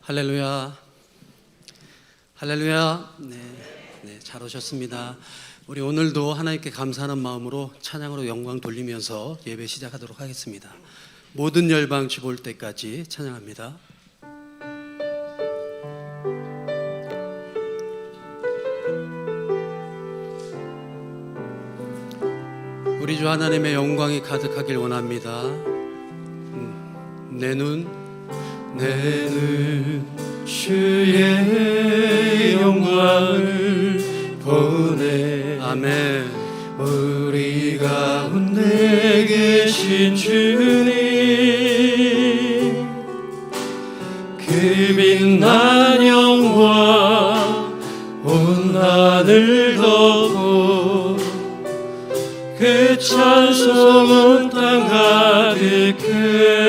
할렐루야. 할렐루야. 잘 오셨습니다. 우리 오늘도 하나님께 감사하는 마음으로 찬양으로 영광 돌리면서 예배 시작하도록 하겠습니다. 모든 열방 주 볼 때까지 찬양합니다. 우리 주 하나님의 영광이 가득하길 원합니다. 내 눈 주의 영광을 보네. 아멘. 우리 가운데 계신 주님, 그 빛난 영광 온 하늘 덮고, 그 찬송은 땅 가득해.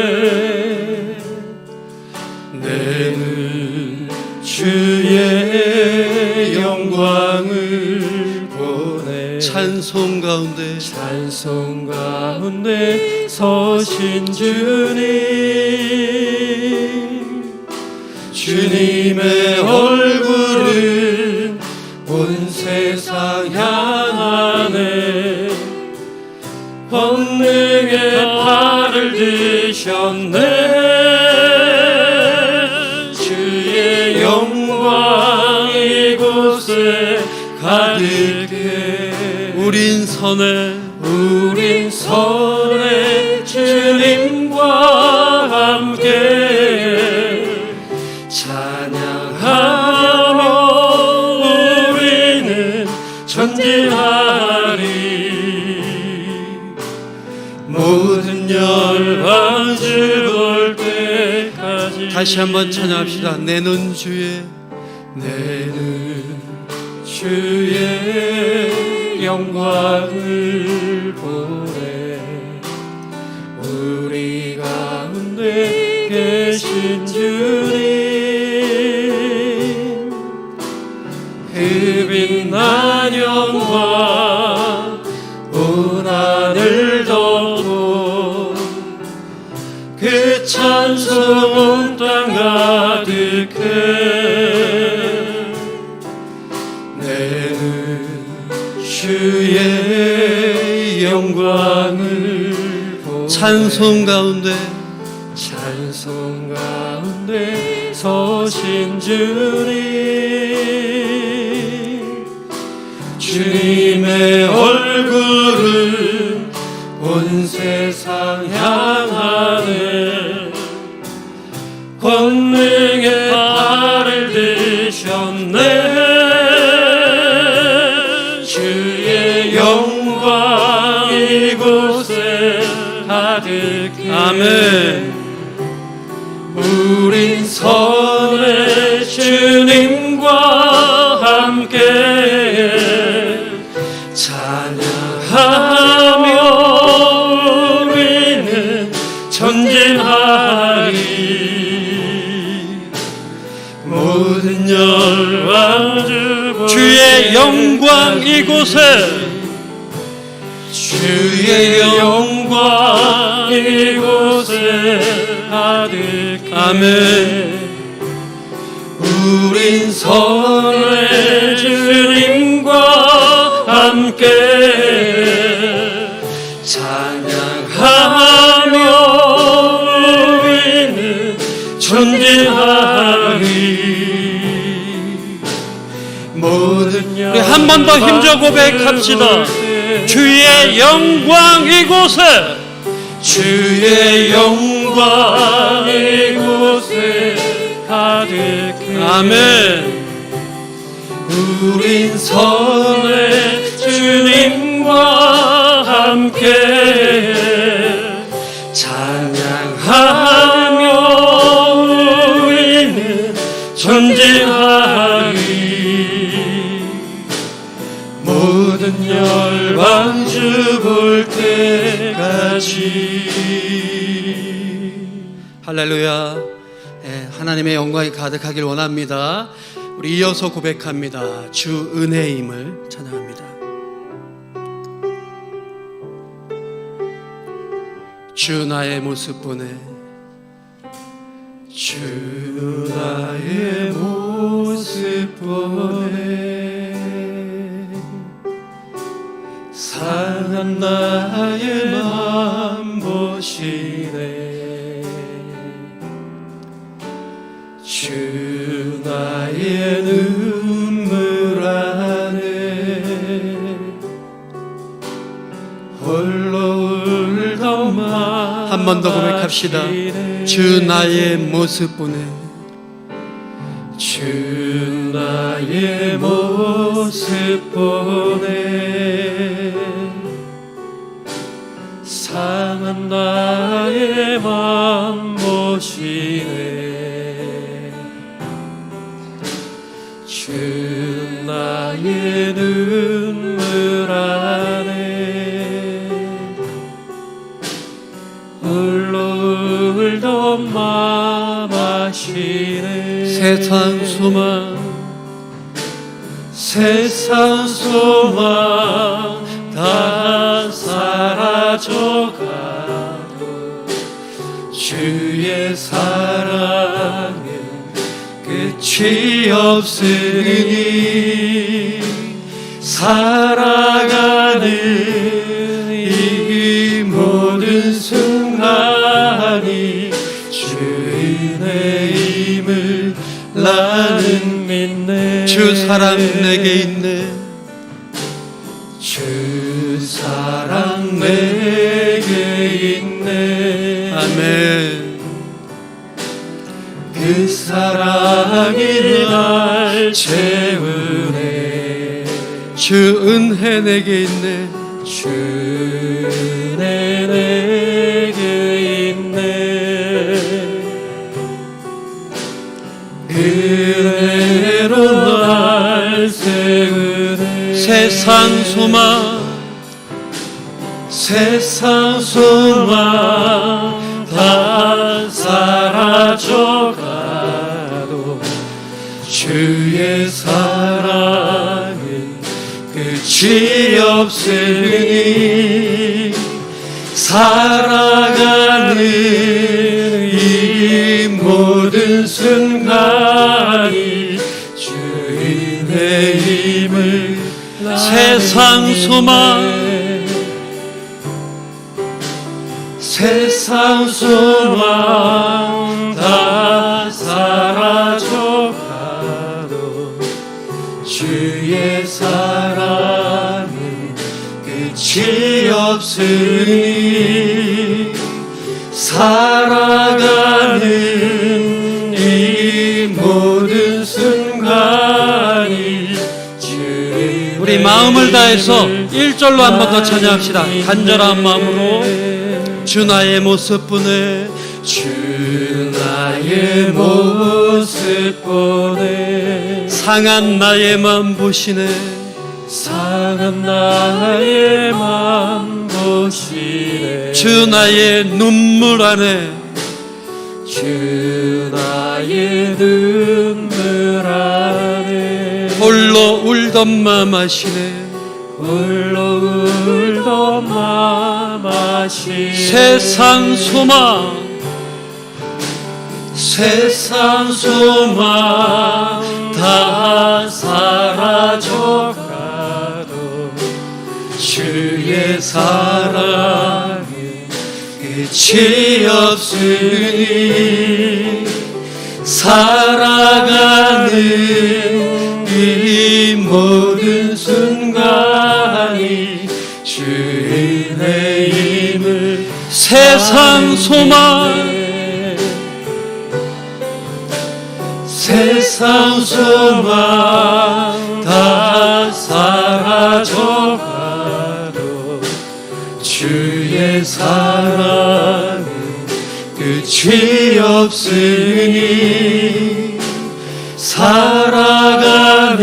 내는 주의 영광을 보네. 찬송 가운데 서신 주님, 주님의 얼굴은 온 세상 향하네. 권능의 팔을 드셨네. 주의 영광 이곳에 가득해. 우린 선해 주님과 함께 찬양하며 우리는 전진하리. 모든 열방 주 볼 때까지. 다시 한번 찬양합시다. 내 눈 주의 영광을 보네. 우리 가운데 계신 주님, 그 빛난 영광 온 하늘 덮고, 그 찬송은 땅 가득해. 주의 영광을 보네. 찬송 가운데 서신 주님, 주님의 얼굴은 온 세상 향하네. 권능의 팔을 드셨네. 주의 영광 이곳에 가득해. 아멘. 우린 선의 주님과 함께 찬양하며 우리는 전진하리. 모든 열방 주의 영광 이곳에, 주의 영광 이곳에 가득해. 아멘. 우린 선의 주님과 함께 찬양하며 우리는 전진하리. 모든 우리 한 번 더 힘줘 고백합시다. 주의 영광 이곳에, 주의 영광 이곳에 가득해. 아멘. 우린 선의 주님과 함께 찬양하며 우리는 전진하리. 모든 열방 주 볼 때까지. 할렐루야. 하나님의 영광이 가득하길 원합니다. 우리 이어서 고백합니다. 주 은혜임을 찬양합니다. 주 나의 모습 보네, 주 나의 모습 보네 상한 나의 맘 보시네 주 나의 눈물 안에 홀로 울더만 한 번 더 고백합시다. 주 나의 모습 보네 주 나의 모습 보네 상한 나의 맘 보시네 주 나의 눈물 안에 홀로 울던 맘 아시네 세상 소망 다 사라져가도 주의 사랑은 끝이 없으니 살아가는 이 모든 순간이 주인의 힘을 나는 믿네 주 사랑 내게 있네 주 사랑 내게 있네 아멘 그 사랑이 날 채우네 주 은혜 내게 있네 주 은혜 내게 있네 그대로 날 세우네 세상 소망 다 사라져가도 주의 사랑은 끝이 없으니 살아가는 이 모든 순간이 주인의 힘을 세상 소망 다 사라져가도 주의 사랑은 끝이 없으니 살아가는 이 모든 순간이 주의 우리 마음을 다해서 1절로 한 번 더 찬양합시다. 간절한 마음으로 주 나의 모습 보네 주 나의 모습 보네 상한 나의 맘 보시네 상한 나의 맘 보시네 주 나의 눈물 안에 주 나의 눈물 안에 홀로 울던 맘 아시네 홀로 울던 맘 아시네 세상 소망 다 사라져가도 주의 사랑은 끝이 없으니 살아가는 이 모든 순간이 주인의 힘을 세상 소망 다 사라져가도 주의 사랑은 끝이 없으니 살아가는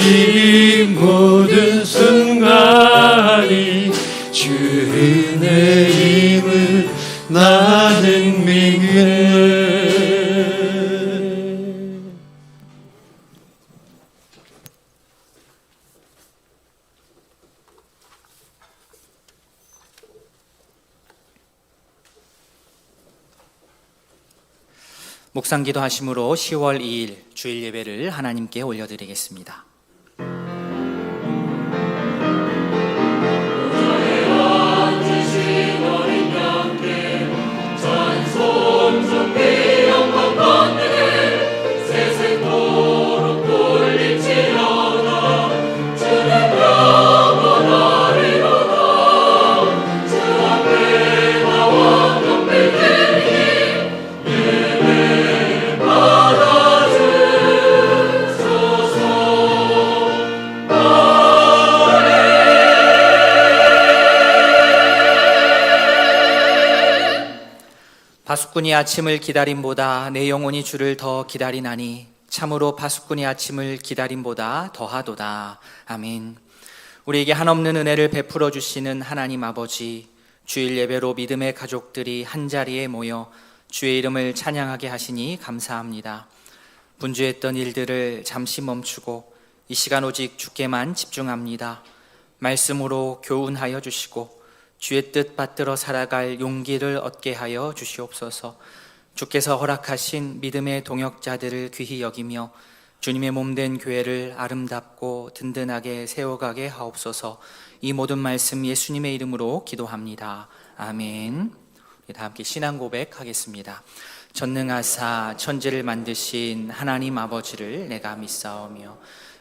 이 모든 순간이 주인의 힘을 나는 믿네 묵상기도 하심으로 10월 2일 주일 예배를 하나님께 올려드리겠습니다. 파수꾼이 아침을 기다림보다 내 영혼이 주를 더 기다리나니 참으로 파수꾼이 아침을 기다림보다 더하도다. 아멘. 우리에게 한없는 은혜를 베풀어 주시는 하나님 아버지, 주일 예배로 믿음의 가족들이 한자리에 모여 주의 이름을 찬양하게 하시니 감사합니다. 분주했던 일들을 잠시 멈추고 이 시간 오직 주께만 집중합니다. 말씀으로 교훈하여 주시고 주의 뜻 받들어 살아갈 용기를 얻게 하여 주시옵소서. 주께서 허락하신 믿음의 동역자들을 귀히 여기며 주님의 몸된 교회를 아름답고 든든하게 세워가게 하옵소서. 이 모든 말씀 예수님의 이름으로 기도합니다. 아멘. 다 함께 신앙 고백하겠습니다. 전능하사 천지를 만드신 하나님 아버지를 내가 믿사오며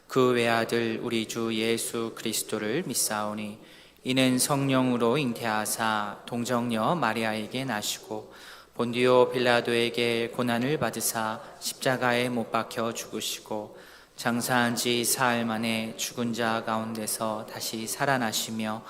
그 외아들 우리 주 예수 그리스도를 믿사오니 이는 성령으로 잉태하사 동정녀 마리아에게 나시고 본디오 빌라도에게 고난을 받으사 십자가에 못 박혀 죽으시고 장사한 지 사흘 만에 죽은 자 가운데서 다시 살아나시며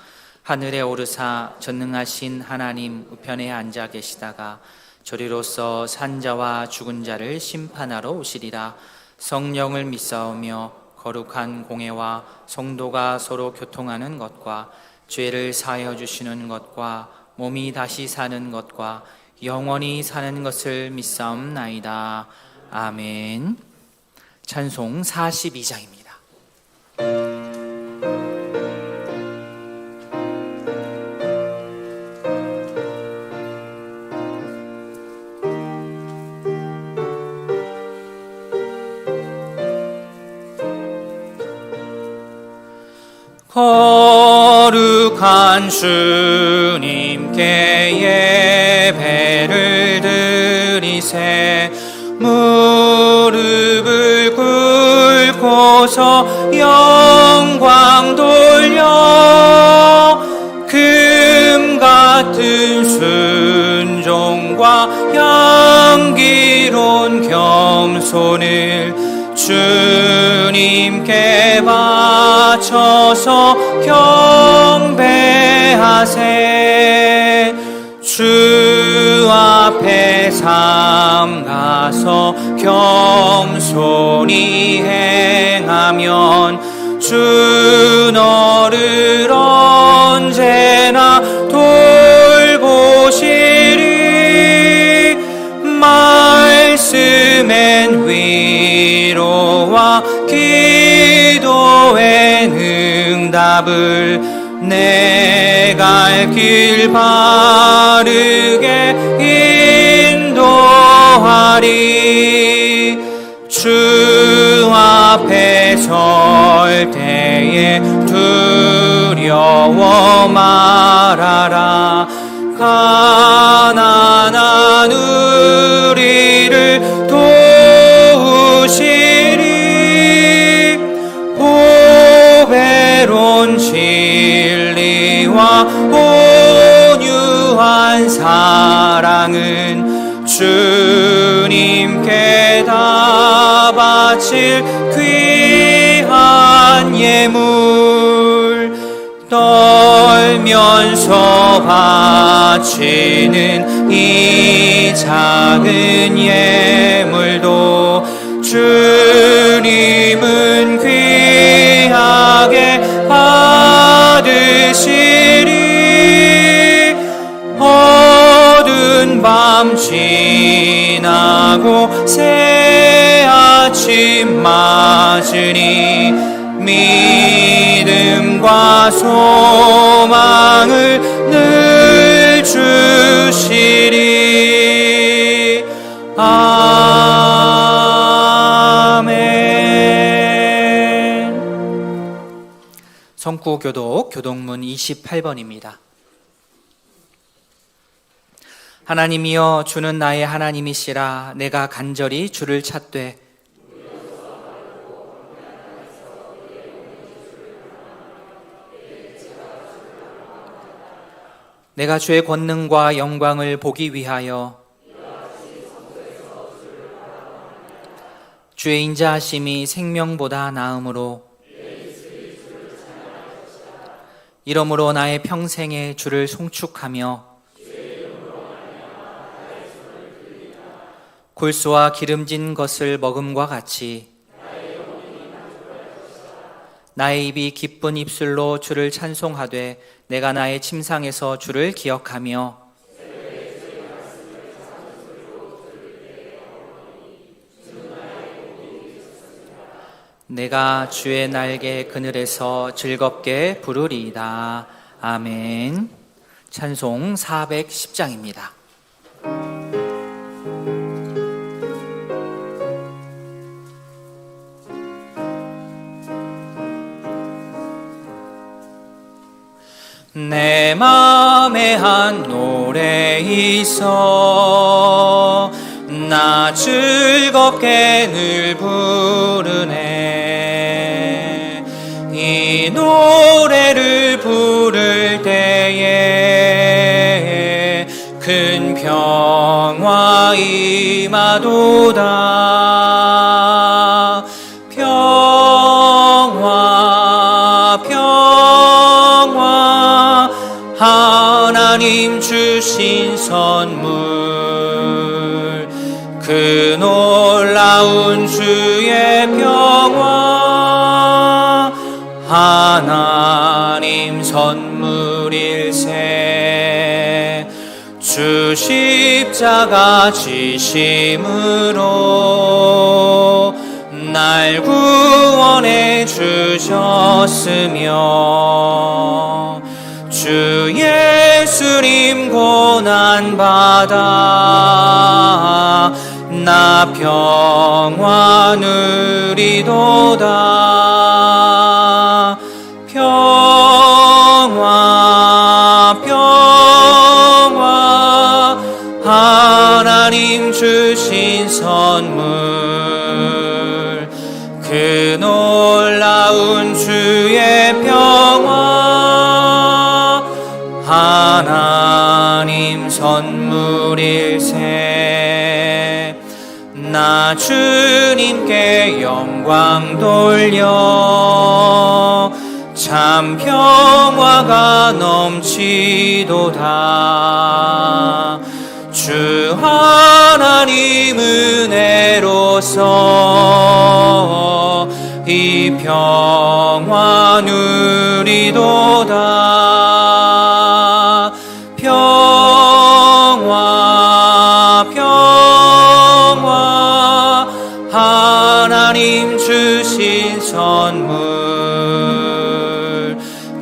하늘에 오르사 전능하신 하나님 우편에 앉아 계시다가 저리로서 산자와 죽은 자를 심판하러 오시리라. 성령을 믿사오며 거룩한 공회와 성도가 서로 교통하는 것과 죄를 사하여 주시는 것과 몸이 다시 사는 것과 영원히 사는 것을 믿사옵나이다. 아멘. 찬송 42장입니다. 거룩한 주님께 예배를 드리세. 무릎을 꿇고서 영광 돌려 금 같은 순종과 향기로운 겸손을 주님께 바쳐서 경배하세. 주 앞에 삼가서 겸손히 행하면 주 너를 언제나 돌보시리. 말씀엔 위로와 기도엔 응답을 내 갈 길 바르게 인도하리. 주 앞에 설 때에 두려워 말아라. 가난한 우리를 도우시리. 보배로운 진리와 온유한 사랑은 주님께 다 바칠 귀한 예물. 떨면서 바치는 이 작은 예물도 주님은 귀하게 받으시리. 어두운 밤 지나고 새 아침 맞으니 믿음과 소망을 늘 주시리. 성구교독 교독문 28번입니다. 하나님이여 주는 나의 하나님이시라. 내가 간절히 주를 찾되 내가 주의 권능과 영광을 보기 위하여 주의 인자하심이 생명보다 나음으로 이러므로 나의 평생에 주를 송축하며 골수와 기름진 것을 먹음과 같이 나의 입이 기쁜 입술로 주를 찬송하되 내가 나의 침상에서 주를 기억하며 내가 주의 날개 그늘에서 즐겁게 부르리이다. 아멘. 찬송 410장입니다. 내 맘에 한 노래 있어 나 즐겁게 늘 부르네. 이 노래를 부를 때에 큰 평화 임하도다. 평화 평화 하나님 주신 선물 그 놀라운 주의 평화 하나님 선물일세. 주 십자가 지심으로 날 구원해 주셨으며 주 예수님 고난받아 나 평화 누리도다. 평화 평화 하나님 주신 선물 그 놀라운 주의 평화 하나님 선물일세. 나 주님께 영광 돌려 참 평화가 넘치도다. 주 하나님 은혜로서 이 평화 누리도다. 평화 평화 하나님 주신 선물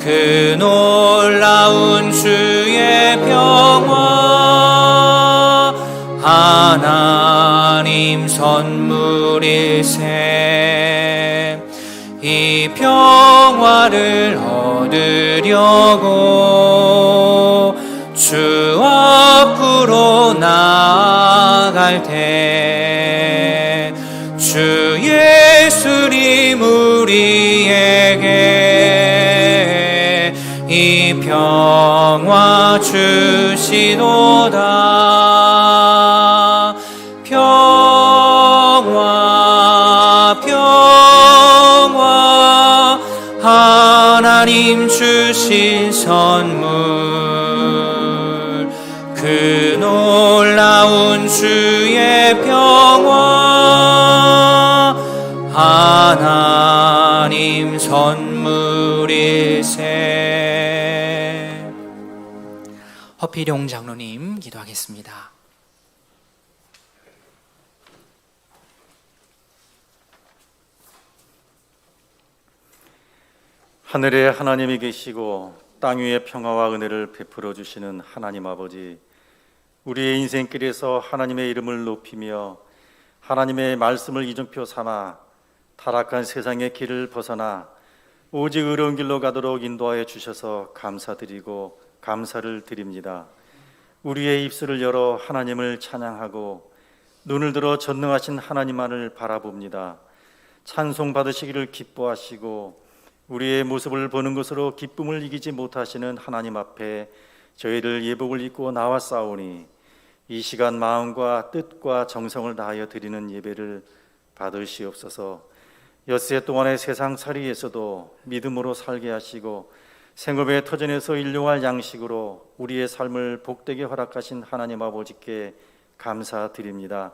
그 놀라운 주의 평화 하나님 선물일세. 이 평화를 얻으려고 주 앞으로 나아갈 때 주 예수님 우리에게 이 평화 주시도다. 평화 평화 하나님 주신 선물 그 놀라운 주의 평화 하나님 선물일세. 허필용 장로님 기도하겠습니다. 하늘에 하나님이 계시고 땅 위에 평화와 은혜를 베풀어 주시는 하나님 아버지, 우리의 인생길에서 하나님의 이름을 높이며 하나님의 말씀을 이정표 삼아 타락한 세상의 길을 벗어나 오직 의로운 길로 가도록 인도하여 주셔서 감사드리고 감사를 드립니다. 우리의 입술을 열어 하나님을 찬양하고 눈을 들어 전능하신 하나님만을 바라봅니다. 찬송 받으시기를 기뻐하시고 우리의 모습을 보는 것으로 기쁨을 이기지 못하시는 하나님 앞에 저희를 예복을 입고 나왔사오니 이 시간 마음과 뜻과 정성을 다하여 드리는 예배를 받으시옵소서. 엿새 동안의 세상살이에서도 믿음으로 살게 하시고 생업의 터전에서 일용할 양식으로 우리의 삶을 복되게 허락하신 하나님 아버지께 감사드립니다.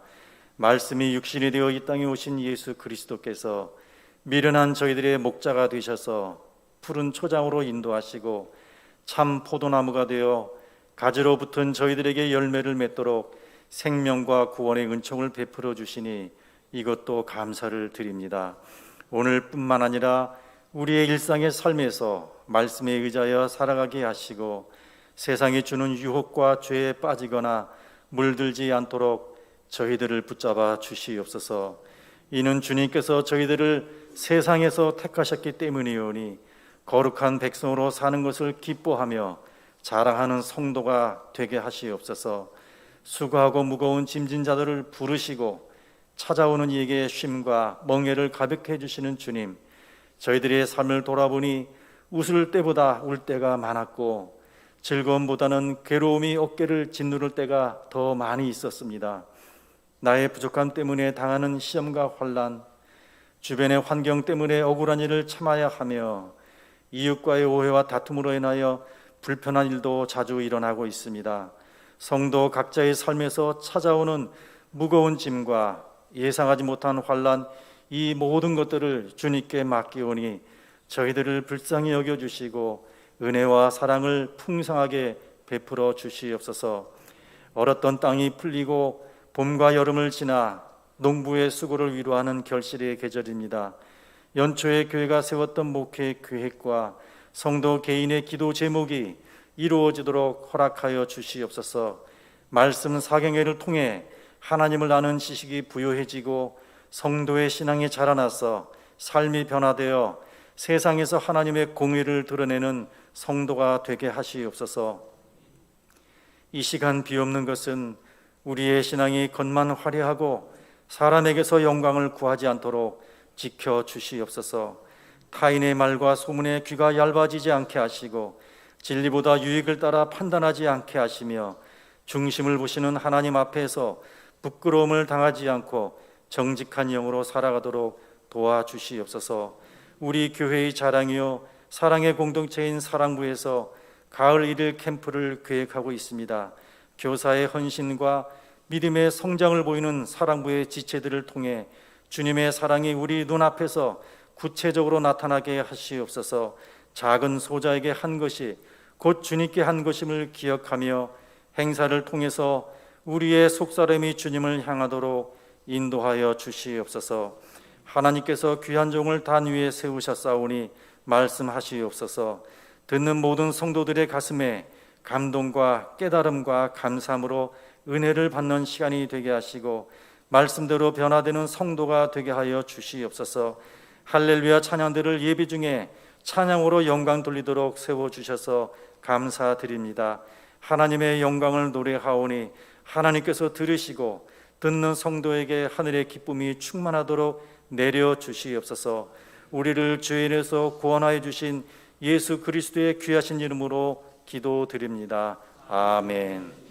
말씀이 육신이 되어 이 땅에 오신 예수 그리스도께서 미련한 저희들의 목자가 되셔서 푸른 초장으로 인도하시고 참 포도나무가 되어 가지로 붙은 저희들에게 열매를 맺도록 생명과 구원의 은총을 베풀어 주시니 이것도 감사를 드립니다. 오늘뿐만 아니라 우리의 일상의 삶에서 말씀에 의지하여 살아가게 하시고 세상이 주는 유혹과 죄에 빠지거나 물들지 않도록 저희들을 붙잡아 주시옵소서. 이는 주님께서 저희들을 세상에서 택하셨기 때문이오니 거룩한 백성으로 사는 것을 기뻐하며 자랑하는 성도가 되게 하시옵소서. 수고하고 무거운 짐진 자들을 부르시고 찾아오는 이에게 쉼과 멍에를 가볍게 해주시는 주님, 저희들의 삶을 돌아보니 웃을 때보다 울 때가 많았고 즐거움보다는 괴로움이 어깨를 짓누를 때가 더 많이 있었습니다. 나의 부족함 때문에 당하는 시험과 환난, 주변의 환경 때문에 억울한 일을 참아야 하며 이웃과의 오해와 다툼으로 인하여 불편한 일도 자주 일어나고 있습니다. 성도 각자의 삶에서 찾아오는 무거운 짐과 예상하지 못한 환난, 이 모든 것들을 주님께 맡기오니 저희들을 불쌍히 여겨주시고 은혜와 사랑을 풍성하게 베풀어 주시옵소서. 얼었던 땅이 풀리고 봄과 여름을 지나 농부의 수고를 위로하는 결실의 계절입니다. 연초에 교회가 세웠던 목회 계획과 성도 개인의 기도 제목이 이루어지도록 허락하여 주시옵소서. 말씀 사경회를 통해 하나님을 아는 지식이 부요해지고 성도의 신앙이 자라나서 삶이 변화되어 세상에서 하나님의 공의를 드러내는 성도가 되게 하시옵소서. 이 시간 비옵는 것은 우리의 신앙이 겉만 화려하고 사람에게서 영광을 구하지 않도록 지켜주시옵소서. 타인의 말과 소문에 귀가 얇아지지 않게 하시고 진리보다 유익을 따라 판단하지 않게 하시며 중심을 보시는 하나님 앞에서 부끄러움을 당하지 않고 정직한 영으로 살아가도록 도와주시옵소서. 우리 교회의 자랑이요 사랑의 공동체인 사랑부에서 가을 일일 캠프를 계획하고 있습니다. 교사의 헌신과 믿음의 성장을 보이는 사랑부의 지체들을 통해 주님의 사랑이 우리 눈앞에서 구체적으로 나타나게 하시옵소서. 작은 소자에게 한 것이 곧 주님께 한 것임을 기억하며 행사를 통해서 우리의 속사람이 주님을 향하도록 인도하여 주시옵소서. 하나님께서 귀한 종을 단 위에 세우셨사오니 말씀하시옵소서. 듣는 모든 성도들의 가슴에 감동과 깨달음과 감사함으로 은혜를 받는 시간이 되게 하시고 말씀대로 변화되는 성도가 되게 하여 주시옵소서. 할렐루야 찬양들을 예배 중에 찬양으로 영광 돌리도록 세워주셔서 감사드립니다. 하나님의 영광을 노래하오니 하나님께서 들으시고 듣는 성도에게 하늘의 기쁨이 충만하도록 내려주시옵소서. 우리를 죄인에서 구원하여 주신 예수 그리스도의 귀하신 이름으로 기도드립니다. 아멘.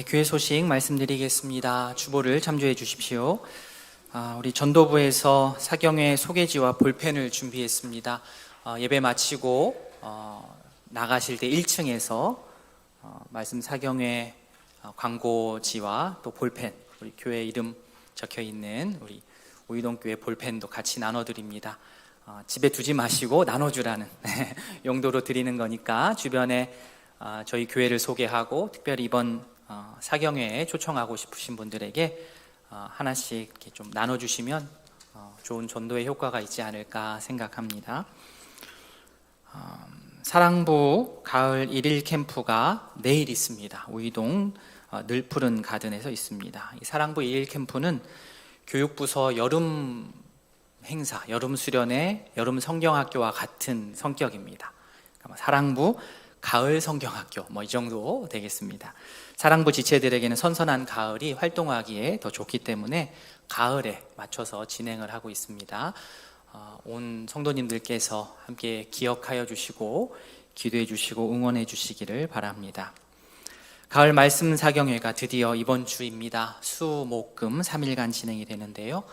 교회 소식 말씀드리겠습니다. 주보를 참조해 주십시오. 우리 전도부에서 사경회 소개지와 볼펜을 준비했습니다. 예배 마치고 나가실 때 1층에서 말씀 사경회 광고지와 또 볼펜, 우리 교회 이름 적혀 있는 우리 우이동교회 볼펜도 같이 나눠드립니다. 집에 두지 마시고 나눠주라는 용도로 드리는 거니까 주변에 저희 교회를 소개하고 특별히 이번 사경회에 초청하고 싶으신 분들에게 하나씩 이렇게 좀 나눠주시면 좋은 전도의 효과가 있지 않을까 생각합니다. 사랑부 가을 1일 캠프가 내일 있습니다. 우이동 늘푸른 가든에서 있습니다. 이 사랑부 1일 캠프는 교육부서 여름 행사, 여름 수련회, 여름 성경학교와 같은 성격입니다. 그러니까 사랑부 가을 성경학교 이 정도 되겠습니다. 사랑부 지체들에게는 선선한 가을이 활동하기에 더 좋기 때문에 가을에 맞춰서 진행을 하고 있습니다. 온 성도님들께서 함께 기억하여 주시고 기도해 주시고 응원해 주시기를 바랍니다. 가을 말씀 사경회가 드디어 이번 주입니다. 수, 목, 금 3일간 진행이 되는데요.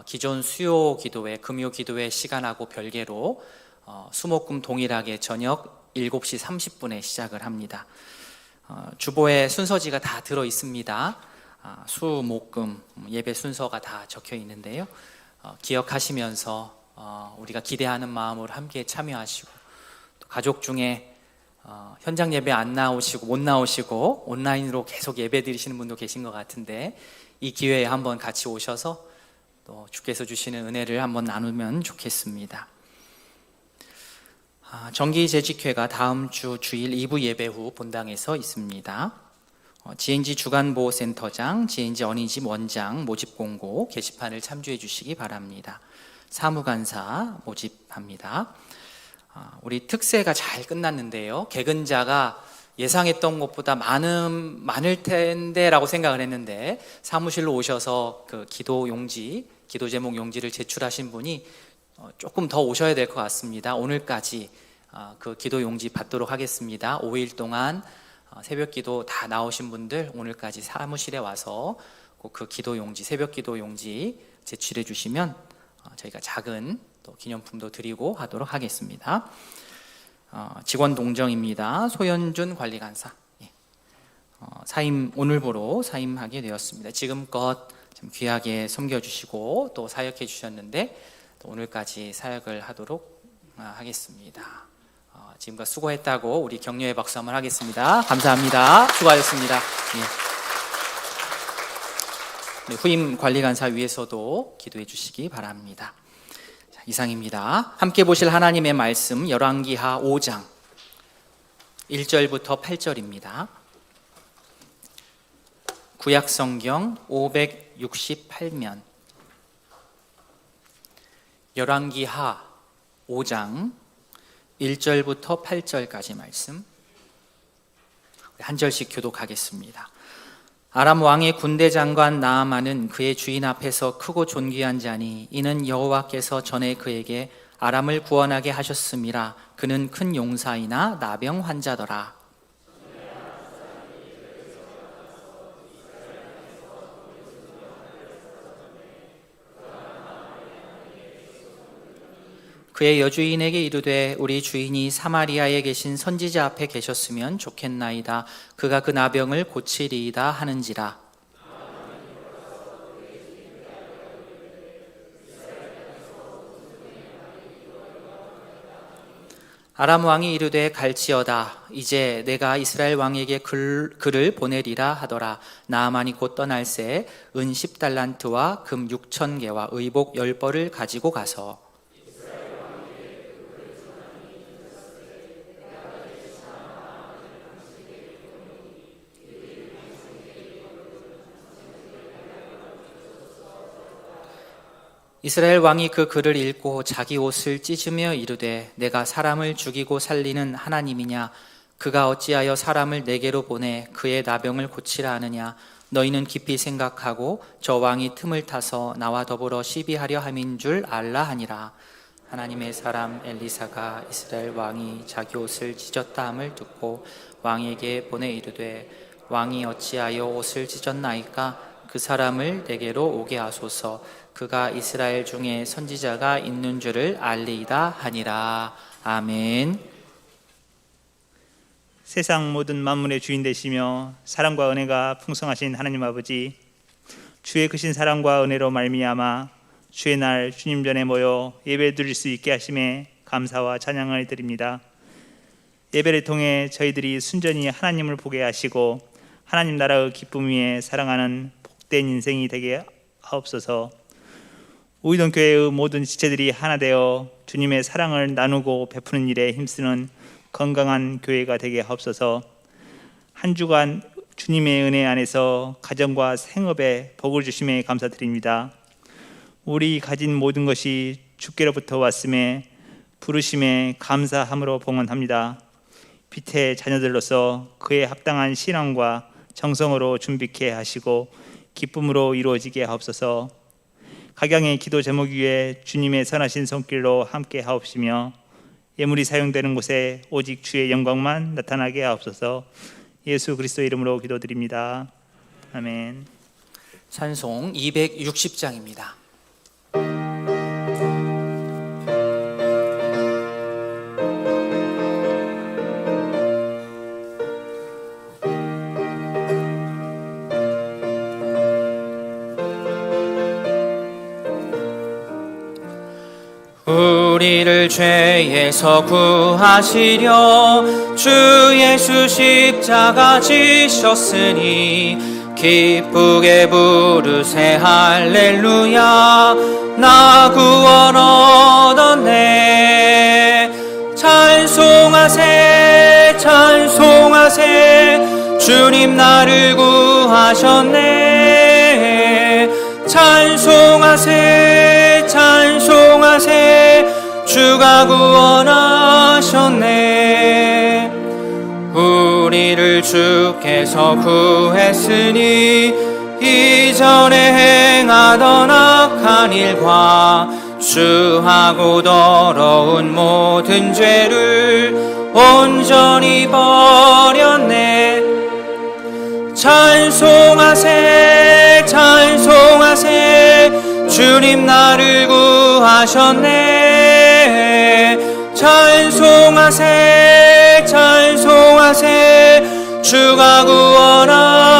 기존 수요 기도회, 금요 기도회 시간하고 별개로 수, 목, 금 동일하게 저녁 7시 30분에 시작을 합니다. 주보에 순서지가 다 들어 있습니다. 수, 목, 금 예배 순서가 다 적혀 있는데요. 기억하시면서 우리가 기대하는 마음으로 함께 참여하시고 또 가족 중에 현장 예배 안 나오시고 못 나오시고 온라인으로 계속 예배 드리시는 분도 계신 것 같은데 이 기회에 한번 같이 오셔서 또 주께서 주시는 은혜를 한번 나누면 좋겠습니다. 정기재직회가 다음 주 주일 2부 예배 후 본당에서 있습니다. GNG 주간보호센터장, GNG 어린이집 원장 모집 공고 게시판을 참조해 주시기 바랍니다. 사무간사 모집합니다. 우리 특세가 잘 끝났는데요. 개근자가 예상했던 것보다 많을 텐데 라고 생각을 했는데 사무실로 오셔서 그 기도 용지, 기도 제목 용지를 제출하신 분이 조금 더 오셔야 될 것 같습니다. 오늘까지 그 기도 용지 받도록 하겠습니다. 5일 동안 새벽 기도 다 나오신 분들 오늘까지 사무실에 와서 그 기도 용지, 새벽 기도 용지 제출해 주시면 저희가 작은 또 기념품도 드리고 하도록 하겠습니다. 직원 동정입니다. 소연준 관리간사 사임 오늘부로 사임하게 되었습니다. 지금껏 참 귀하게 섬겨주시고 또 사역해 주셨는데 또 오늘까지 사역을 하도록 하겠습니다. 지금껏 수고했다고 우리 격려의 박수 한번 하겠습니다. 감사합니다. 수고하셨습니다. 후임 관리간사 위에서도 기도해 주시기 바랍니다. 이상입니다. 함께 보실 하나님의 말씀 열왕기하 5장 1절부터 8절입니다. 구약성경 568면 열왕기하 5장 1절부터 8절까지 말씀 한 절씩 교독하겠습니다. 아람 왕의 군대 장관 나아만은 그의 주인 앞에서 크고 존귀한 자니 이는 여호와께서 전에 그에게 아람을 구원하게 하셨음이라. 그는 큰 용사이나 나병 환자더라. 그의 여주인에게 이르되 우리 주인이 사마리아에 계신 선지자 앞에 계셨으면 좋겠나이다. 그가 그 나병을 고치리이다 하는지라. 아람 왕이 이르되 갈지어다. 이제 내가 이스라엘 왕에게 글을 보내리라 하더라. 나아만이 곧 떠날새 은 10달란트와 금 6,000개와 의복 10벌을 가지고 가서 이스라엘 왕이 그 글을 읽고 자기 옷을 찢으며 이르되 내가 사람을 죽이고 살리는 하나님이냐? 그가 어찌하여 사람을 내게로 보내 그의 나병을 고치라 하느냐? 너희는 깊이 생각하고 저 왕이 틈을 타서 나와 더불어 시비하려 함인 줄 알라 하니라. 하나님의 사람 엘리사가 이스라엘 왕이 자기 옷을 찢었다 함을 듣고 왕에게 보내 이르되 왕이 어찌하여 옷을 찢었나이까? 그 사람을 내게로 오게 하소서. 그가 이스라엘 중에 선지자가 있는 줄을 알리이다 하니라. 아멘. 세상 모든 만물의 주인 되시며 사랑과 은혜가 풍성하신 하나님 아버지, 주의 크신 사랑과 은혜로 말미암아 주의 날 주님 전에 모여 예배 드릴 수 있게 하심에 감사와 찬양을 드립니다. 예배를 통해 저희들이 순전히 하나님을 보게 하시고 하나님 나라의 기쁨 위에 사랑하는 복된 인생이 되게 하옵소서. 우이동 교회의 모든 지체들이 하나 되어 주님의 사랑을 나누고 베푸는 일에 힘쓰는 건강한 교회가 되게 하옵소서. 한 주간 주님의 은혜 안에서 가정과 생업에 복을 주심에 감사드립니다. 우리 가진 모든 것이 주께로부터 왔음에 부르심에 감사함으로 봉헌합니다. 빛의 자녀들로서 그에 합당한 신앙과 정성으로 준비케 하시고 기쁨으로 이루어지게 하옵소서. 각양의 기도 제목 위에 주님의 선하신 손길로 함께 하옵시며 예물이 사용되는 곳에 오직 주의 영광만 나타나게 하옵소서. 예수 그리스도 이름으로 기도드립니다. 아멘. 찬송 260장입니다. 우리를 죄에서 구하시려 주 예수 십자가 지셨으니 기쁘게 부르세 할렐루야. 나 구원 얻었네. 찬송하세 찬송하세 주님 나를 구하셨네. 찬송하세 찬송하세 주가 구원하셨네. 우리를 주께서 구했으니 이전에 행하던 악한 일과 주하고 더러운 모든 죄를 온전히 버렸네. 찬송하세 찬송하세 주님 나를 구하셨네. 찬송하세 찬송하세 주가 구원하셨네.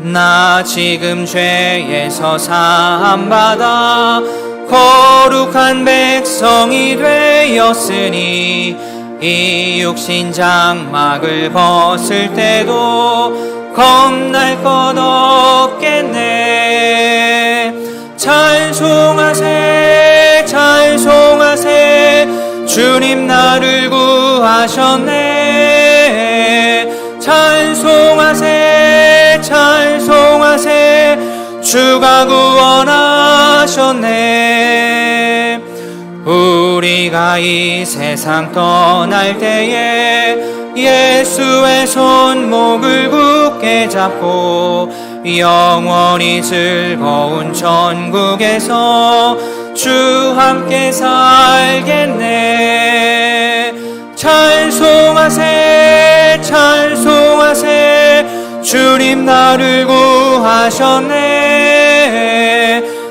나 지금 죄에서 사함받아 거룩한 백성이 되었으니 이 육신 장막을 벗을 때도 겁날 것 없겠네. 찬송하세 찬송하세 주님 나를 구하셨네. 찬송하세 찬송하세 주가 구원하셨네. 우리가 이 세상 떠날 때에 예수의 손목을 굳게 잡고 영원히 즐거운 천국에서 주 함께 살겠네. 찬송하세 찬송하세 주님 나를 구하셨네.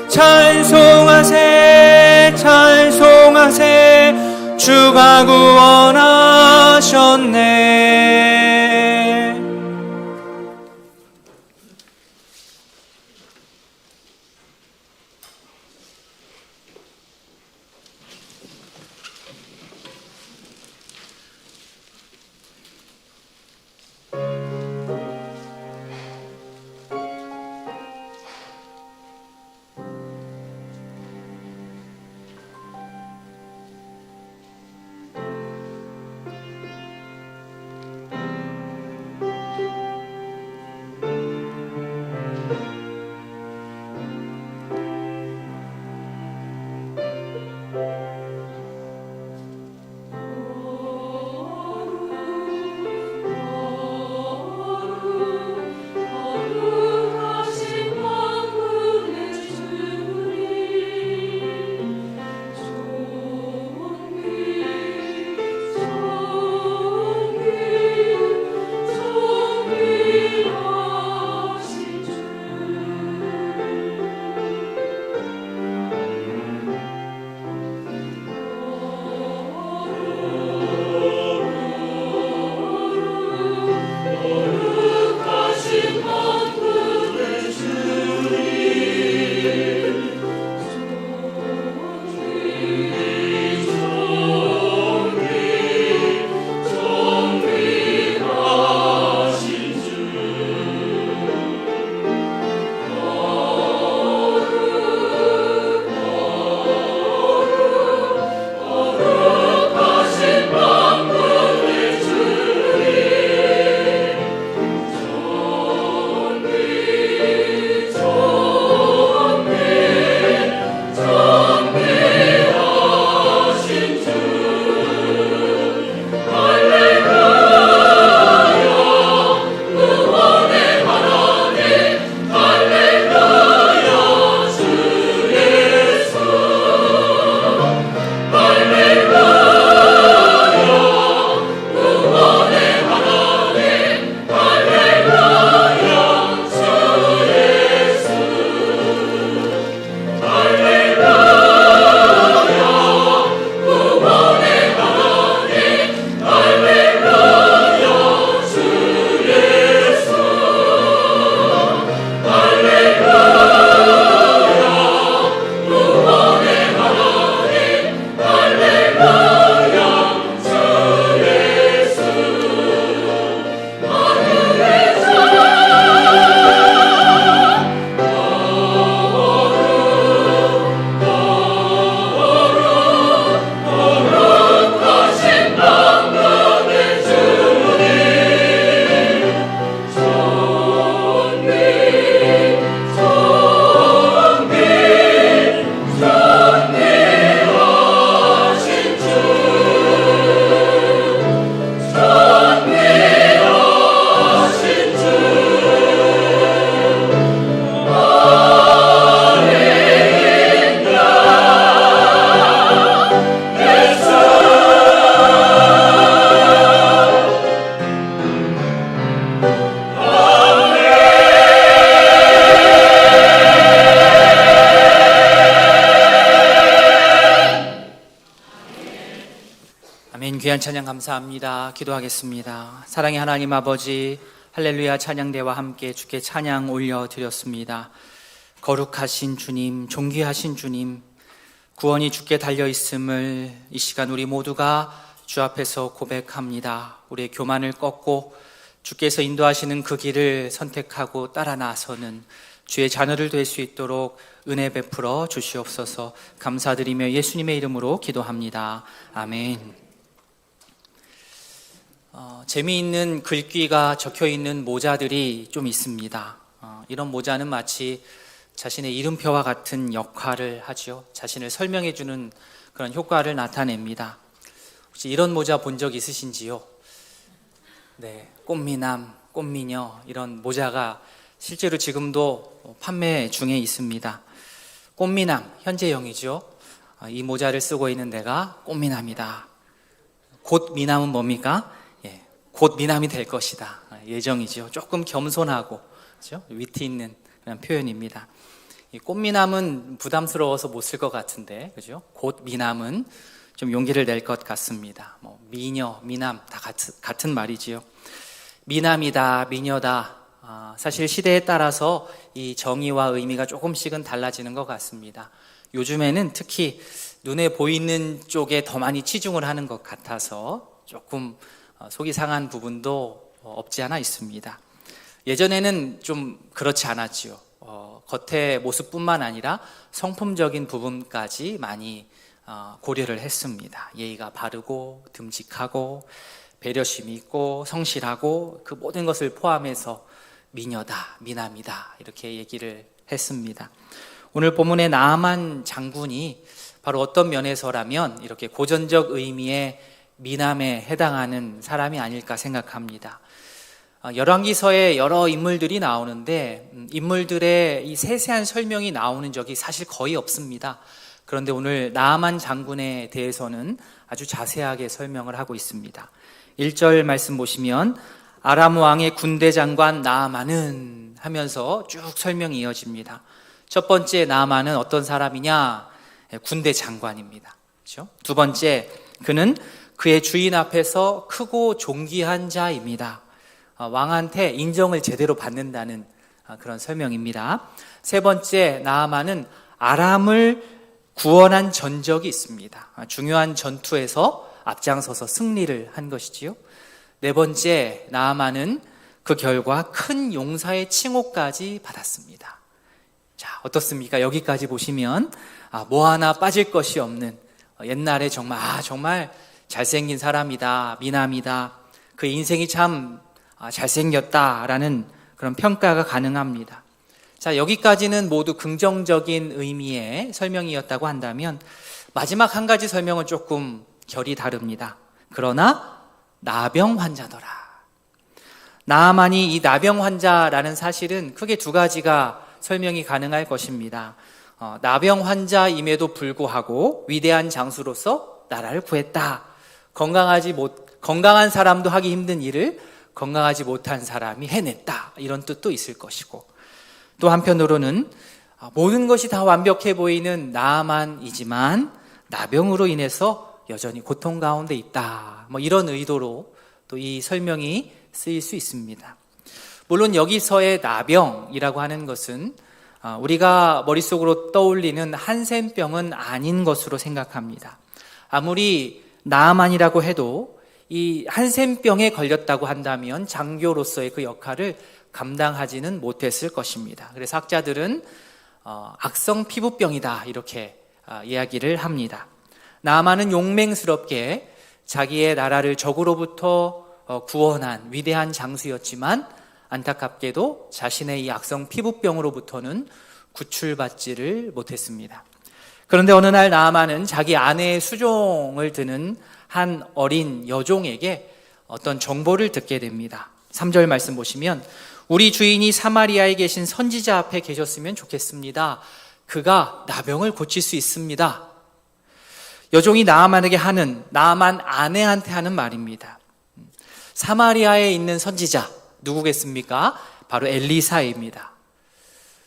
찬송하세 찬송하세 주가 구원하셨네. 귀한 찬양 감사합니다. 기도하겠습니다. 사랑의 하나님 아버지, 할렐루야 찬양대와 함께 주께 찬양 올려드렸습니다. 거룩하신 주님, 존귀하신 주님, 구원이 주께 달려있음을 이 시간 우리 모두가 주 앞에서 고백합니다. 우리의 교만을 꺾고 주께서 인도하시는 그 길을 선택하고 따라 나서는 주의 자녀를 될 수 있도록 은혜 베풀어 주시옵소서. 감사드리며 예수님의 이름으로 기도합니다. 아멘. 재미있는 글귀가 적혀있는 모자들이 좀 있습니다. 이런 모자는 마치 자신의 이름표와 같은 역할을 하죠. 자신을 설명해주는 그런 효과를 나타냅니다. 혹시 이런 모자 본 적 있으신지요? 네, 꽃미남, 꽃미녀 이런 모자가 실제로 지금도 판매 중에 있습니다. 꽃미남, 현재형이죠. 이 모자를 쓰고 있는 내가 꽃미남이다. 곧 미남은 뭡니까? 곧 미남이 될 것이다. 예정이죠. 조금 겸손하고 그렇죠? 위트 있는 그런 표현입니다. 이 꽃미남은 부담스러워서 못 쓸 것 같은데, 그죠? 곧 미남은 좀 용기를 낼 것 같습니다. 미녀, 미남 다 같은 말이지요. 미남이다, 미녀다. 사실 시대에 따라서 이 정의와 의미가 조금씩은 달라지는 것 같습니다. 요즘에는 특히 눈에 보이는 쪽에 더 많이 치중을 하는 것 같아서 조금 속이 상한 부분도 없지 않아 있습니다. 예전에는 좀 그렇지 않았지요. 겉의 모습뿐만 아니라 성품적인 부분까지 많이 고려를 했습니다. 예의가 바르고 듬직하고 배려심이 있고 성실하고 그 모든 것을 포함해서 미녀다, 미남이다 이렇게 얘기를 했습니다. 오늘 본문의 나아만 장군이 바로 어떤 면에서라면 이렇게 고전적 의미의 미남에 해당하는 사람이 아닐까 생각합니다. 열왕기서에 여러 인물들이 나오는데 인물들의 이 세세한 설명이 나오는 적이 사실 거의 없습니다. 그런데 오늘 나아만 장군에 대해서는 아주 자세하게 설명을 하고 있습니다. 1절 말씀 보시면 아람 왕의 군대 장관 나아만은 하면서 쭉 설명이 이어집니다. 첫 번째 나아만은 어떤 사람이냐? 군대 장관입니다. 그렇죠? 두 번째, 그는 그의 주인 앞에서 크고 존귀한 자입니다. 왕한테 인정을 제대로 받는다는 그런 설명입니다. 세 번째, 나아만은 아람을 구원한 전적이 있습니다. 중요한 전투에서 앞장서서 승리를 한 것이지요. 네 번째, 나아만은 그 결과 큰 용사의 칭호까지 받았습니다. 자, 어떻습니까? 여기까지 보시면 뭐 하나 빠질 것이 없는 옛날에 정말 잘생긴 사람이다, 미남이다, 그 인생이 참 잘생겼다라는 그런 평가가 가능합니다. 자, 여기까지는 모두 긍정적인 의미의 설명이었다고 한다면 마지막 한 가지 설명은 조금 결이 다릅니다. 그러나 나병 환자더라. 나아만이 이 나병 환자라는 사실은 크게 두 가지가 설명이 가능할 것입니다. 나병 환자임에도 불구하고 위대한 장수로서 나라를 구했다. 건강한 사람도 하기 힘든 일을 건강하지 못한 사람이 해냈다. 이런 뜻도 있을 것이고, 또 한편으로는 모든 것이 다 완벽해 보이는 나아만이지만 나병으로 인해서 여전히 고통 가운데 있다. 이런 의도로 또 이 설명이 쓰일 수 있습니다. 물론 여기서의 나병이라고 하는 것은 우리가 머릿속으로 떠올리는 한센병은 아닌 것으로 생각합니다. 아무리 나아만이라고 해도 이 한센병에 걸렸다고 한다면 장교로서의 그 역할을 감당하지는 못했을 것입니다. 그래서 학자들은 악성 피부병이다 이렇게 이야기를 합니다. 나아만은 용맹스럽게 자기의 나라를 적으로부터 구원한 위대한 장수였지만 안타깝게도 자신의 이 악성 피부병으로부터는 구출받지를 못했습니다. 그런데 어느 날 나아만은 자기 아내의 수종을 드는 한 어린 여종에게 어떤 정보를 듣게 됩니다. 3절 말씀 보시면 우리 주인이 사마리아에 계신 선지자 앞에 계셨으면 좋겠습니다. 그가 나병을 고칠 수 있습니다. 여종이 나아만에게 하는, 나아만 아내한테 하는 말입니다. 사마리아에 있는 선지자 누구겠습니까? 바로 엘리사입니다.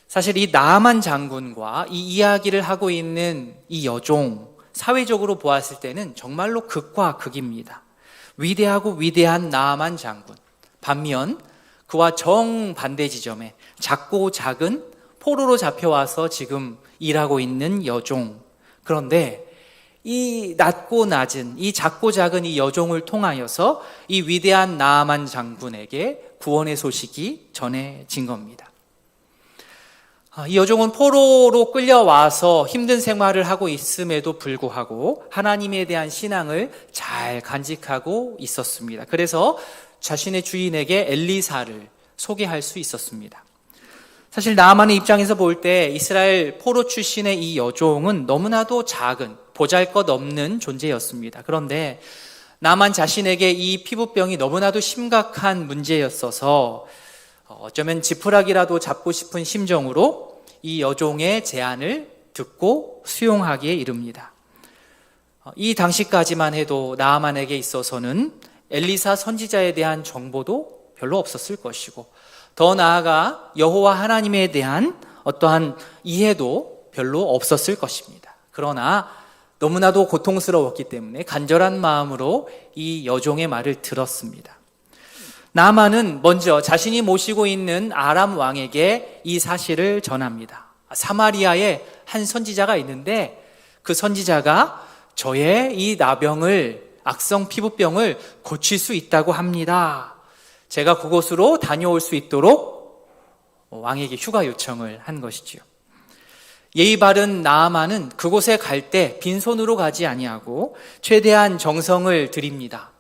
사실 이 나아만 장군과 이 이야기를 하고 있는 이 여종, 사회적으로 보았을 때는 정말로 극과 극입니다. 위대하고 위대한 나아만 장군, 반면 그와 정반대 지점에 작고 작은 포로로 잡혀와서 지금 일하고 있는 여종. 그런데 이 낮고 낮은, 이 작고 작은 이 여종을 통하여서 이 위대한 나아만 장군에게 구원의 소식이 전해진 겁니다. 이 여종은 포로로 끌려와서 힘든 생활을 하고 있음에도 불구하고 하나님에 대한 신앙을 잘 간직하고 있었습니다. 그래서 자신의 주인에게 엘리사를 소개할 수 있었습니다. 사실 나아만의 입장에서 볼 때 이스라엘 포로 출신의 이 여종은 너무나도 작은, 보잘것없는 존재였습니다. 그런데 나아만 자신에게 이 피부병이 너무나도 심각한 문제였어서 어쩌면 지푸라기라도 잡고 싶은 심정으로 이 여종의 제안을 듣고 수용하기에 이릅니다. 이 당시까지만 해도 나아만에게 있어서는 엘리사 선지자에 대한 정보도 별로 없었을 것이고, 더 나아가 여호와 하나님에 대한 어떠한 이해도 별로 없었을 것입니다. 그러나 너무나도 고통스러웠기 때문에 간절한 마음으로 이 여종의 말을 들었습니다. 나아만은 먼저 자신이 모시고 있는 아람 왕에게 이 사실을 전합니다. 사마리아에 한 선지자가 있는데 그 선지자가 저의 이 나병을, 악성 피부병을 고칠 수 있다고 합니다. 제가 그곳으로 다녀올 수 있도록 왕에게 휴가 요청을 한 것이지요. 예의 바른 나아만은 그곳에 갈 때 빈손으로 가지 아니하고 최대한 정성을 들입니다.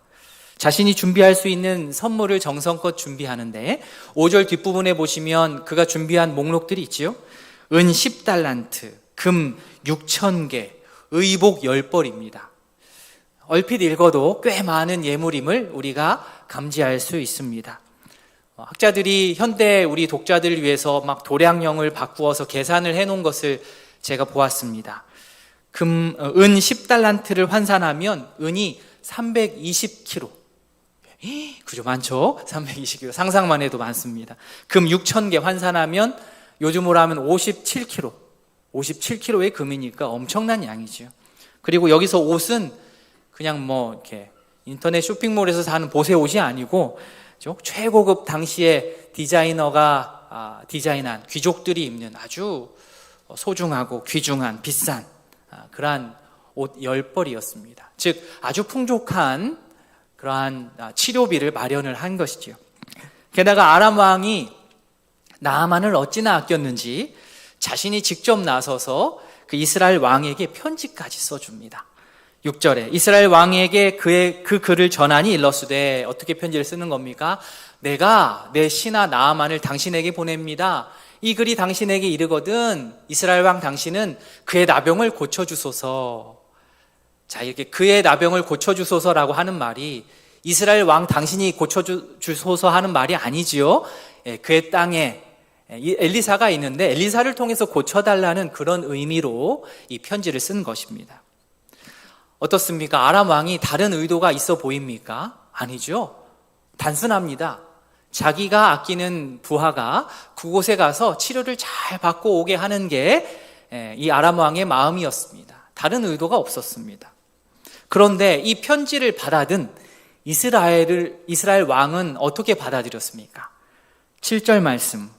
자신이 준비할 수 있는 선물을 정성껏 준비하는데 5절 뒷부분에 보시면 그가 준비한 목록들이 있지요. 은 10달란트, 금 6,000개, 의복 10벌입니다. 얼핏 읽어도 꽤 많은 예물임을 우리가 감지할 수 있습니다. 학자들이 현대 우리 독자들을 위해서 막 도량령을 바꾸어서 계산을 해놓은 것을 제가 보았습니다. 은 10달란트를 환산하면 은이 320kg. 그죠? 많죠? 320kg. 상상만 해도 많습니다. 금 6,000개 환산하면 요즘으로 하면 57kg. 57kg의 금이니까 엄청난 양이죠. 그리고 여기서 옷은 그냥 뭐 이렇게 인터넷 쇼핑몰에서 사는 보세 옷이 아니고 최고급 당시에 디자이너가 디자인한 귀족들이 입는 아주 소중하고 귀중한 비싼 그러한 옷 10벌이었습니다. 즉 아주 풍족한 그러한 치료비를 마련을 한 것이지요. 게다가 아람 왕이 나아만을 어찌나 아꼈는지 자신이 직접 나서서 그 이스라엘 왕에게 편지까지 써줍니다. 6절에 이스라엘 왕에게 그 글을 전하니 일러스되, 어떻게 편지를 쓰는 겁니까? 내가 내 신하 나아만을 당신에게 보냅니다. 이 글이 당신에게 이르거든 이스라엘 왕 당신은 그의 나병을 고쳐주소서. 자, 이렇게 그의 나병을 고쳐주소서라고 하는 말이 이스라엘 왕 당신이 고쳐주소서 하는 말이 아니지요. 그의 땅에 엘리사가 있는데 엘리사를 통해서 고쳐달라는 그런 의미로 이 편지를 쓴 것입니다. 어떻습니까? 아람 왕이 다른 의도가 있어 보입니까? 아니죠. 단순합니다. 자기가 아끼는 부하가 그곳에 가서 치료를 잘 받고 오게 하는 게 이 아람 왕의 마음이었습니다. 다른 의도가 없었습니다. 그런데 이 편지를 받아든 이스라엘 왕은 어떻게 받아들였습니까? 7절 말씀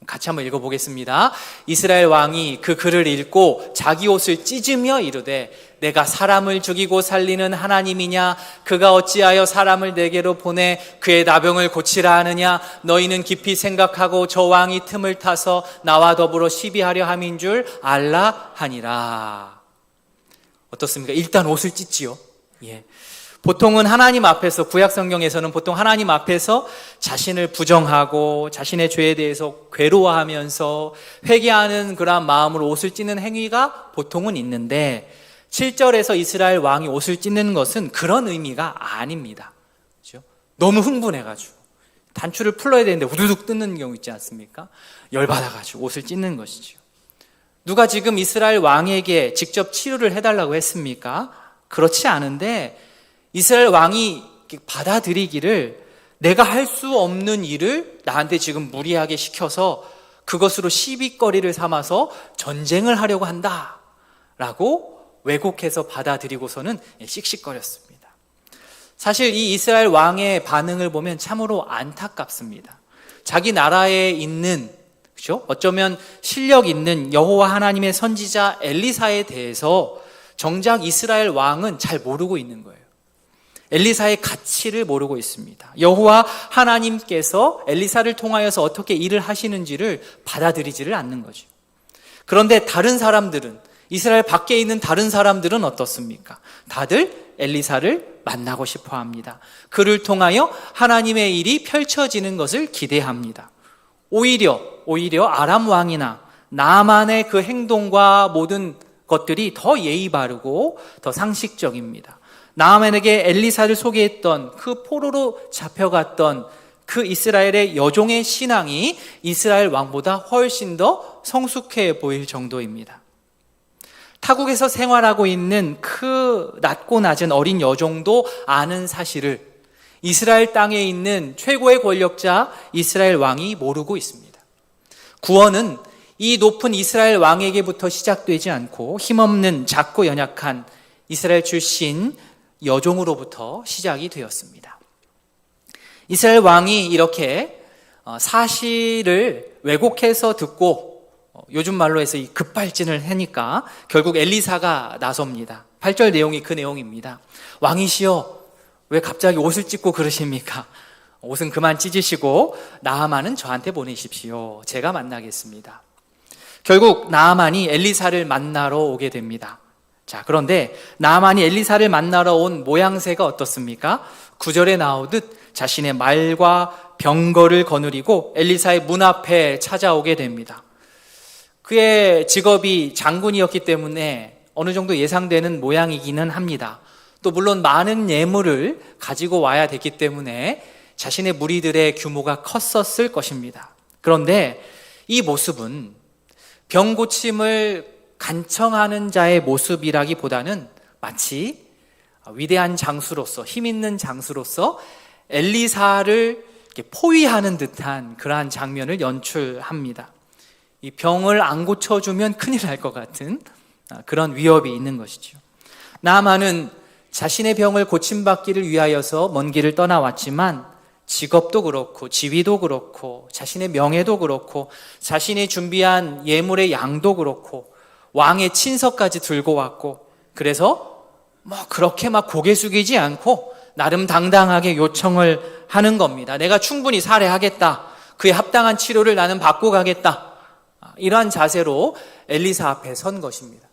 같이 한번 읽어보겠습니다. 이스라엘 왕이 그 글을 읽고 자기 옷을 찢으며 이르되 내가 사람을 죽이고 살리는 하나님이냐? 그가 어찌하여 사람을 내게로 보내 그의 나병을 고치라 하느냐? 너희는 깊이 생각하고 저 왕이 틈을 타서 나와 더불어 시비하려 함인 줄 알라 하니라. 어떻습니까? 일단 옷을 찢지요. 보통은 하나님 앞에서, 구약 성경에서는 보통 하나님 앞에서 자신을 부정하고 자신의 죄에 대해서 괴로워하면서 회개하는 그러한 마음으로 옷을 찢는 행위가 보통은 있는데 7절에서 이스라엘 왕이 옷을 찢는 것은 그런 의미가 아닙니다. 그렇죠? 너무 흥분해가지고 단추를 풀어야 되는데 우두둑 뜯는 경우 있지 않습니까? 열받아가지고 옷을 찢는 것이죠. 누가 지금 이스라엘 왕에게 직접 치료를 해달라고 했습니까? 그렇지 않은데 이스라엘 왕이 받아들이기를 내가 할 수 없는 일을 나한테 지금 무리하게 시켜서 그것으로 시비거리를 삼아서 전쟁을 하려고 한다라고 왜곡해서 받아들이고서는 씩씩거렸습니다. 사실 이 이스라엘 왕의 반응을 보면 참으로 안타깝습니다. 자기 나라에 있는, 그렇죠? 어쩌면 실력 있는 여호와 하나님의 선지자 엘리사에 대해서 정작 이스라엘 왕은 잘 모르고 있는 거예요. 엘리사의 가치를 모르고 있습니다. 여호와 하나님께서 엘리사를 통하여서 어떻게 일을 하시는지를 받아들이지를 않는 거죠. 그런데 다른 사람들은, 이스라엘 밖에 있는 다른 사람들은 어떻습니까? 다들 엘리사를 만나고 싶어 합니다. 그를 통하여 하나님의 일이 펼쳐지는 것을 기대합니다. 오히려 아람 왕이나 나만의 그 행동과 모든 것들이 더 예의 바르고 더 상식적입니다. 나아만에게 엘리사를 소개했던 그 포로로 잡혀갔던 그 이스라엘의 여종의 신앙이 이스라엘 왕보다 훨씬 더 성숙해 보일 정도입니다. 타국에서 생활하고 있는 그 낮고 낮은 어린 여종도 아는 사실을 이스라엘 땅에 있는 최고의 권력자 이스라엘 왕이 모르고 있습니다. 구원은 이 높은 이스라엘 왕에게부터 시작되지 않고 힘없는 작고 연약한 이스라엘 출신 여종으로부터 시작이 되었습니다. 이스라엘 왕이 이렇게 사실을 왜곡해서 듣고 요즘 말로 해서 이 급발진을 하니까 결국 엘리사가 나섭니다. 8절 내용이 그 내용입니다. 왕이시여, 왜 갑자기 옷을 찢고 그러십니까? 옷은 그만 찢으시고 나아만은 저한테 보내십시오. 제가 만나겠습니다. 결국 나아만이 엘리사를 만나러 오게 됩니다. 자, 그런데 나아만이 엘리사를 만나러 온 모양새가 어떻습니까? 9절에 나오듯 자신의 말과 병거를 거느리고 엘리사의 문 앞에 찾아오게 됩니다. 그의 직업이 장군이었기 때문에 어느 정도 예상되는 모양이기는 합니다. 또 물론 많은 예물을 가지고 와야 됐기 때문에 자신의 무리들의 규모가 컸었을 것입니다. 그런데 이 모습은 병 고침을 간청하는 자의 모습이라기보다는 마치 위대한 장수로서, 힘 있는 장수로서 엘리사를 포위하는 듯한 그러한 장면을 연출합니다. 이 병을 안 고쳐주면 큰일 날 것 같은 그런 위협이 있는 것이죠. 나아만은 자신의 병을 고침받기를 위하여서 먼 길을 떠나왔지만 직업도 그렇고 지위도 그렇고 자신의 명예도 그렇고 자신이 준비한 예물의 양도 그렇고 왕의 친서까지 들고 왔고, 그래서 그렇게 막 고개 숙이지 않고 나름 당당하게 요청을 하는 겁니다. 내가 충분히 살해하겠다. 그에 합당한 치료를 나는 받고 가겠다. 이러한 자세로 엘리사 앞에 선 것입니다.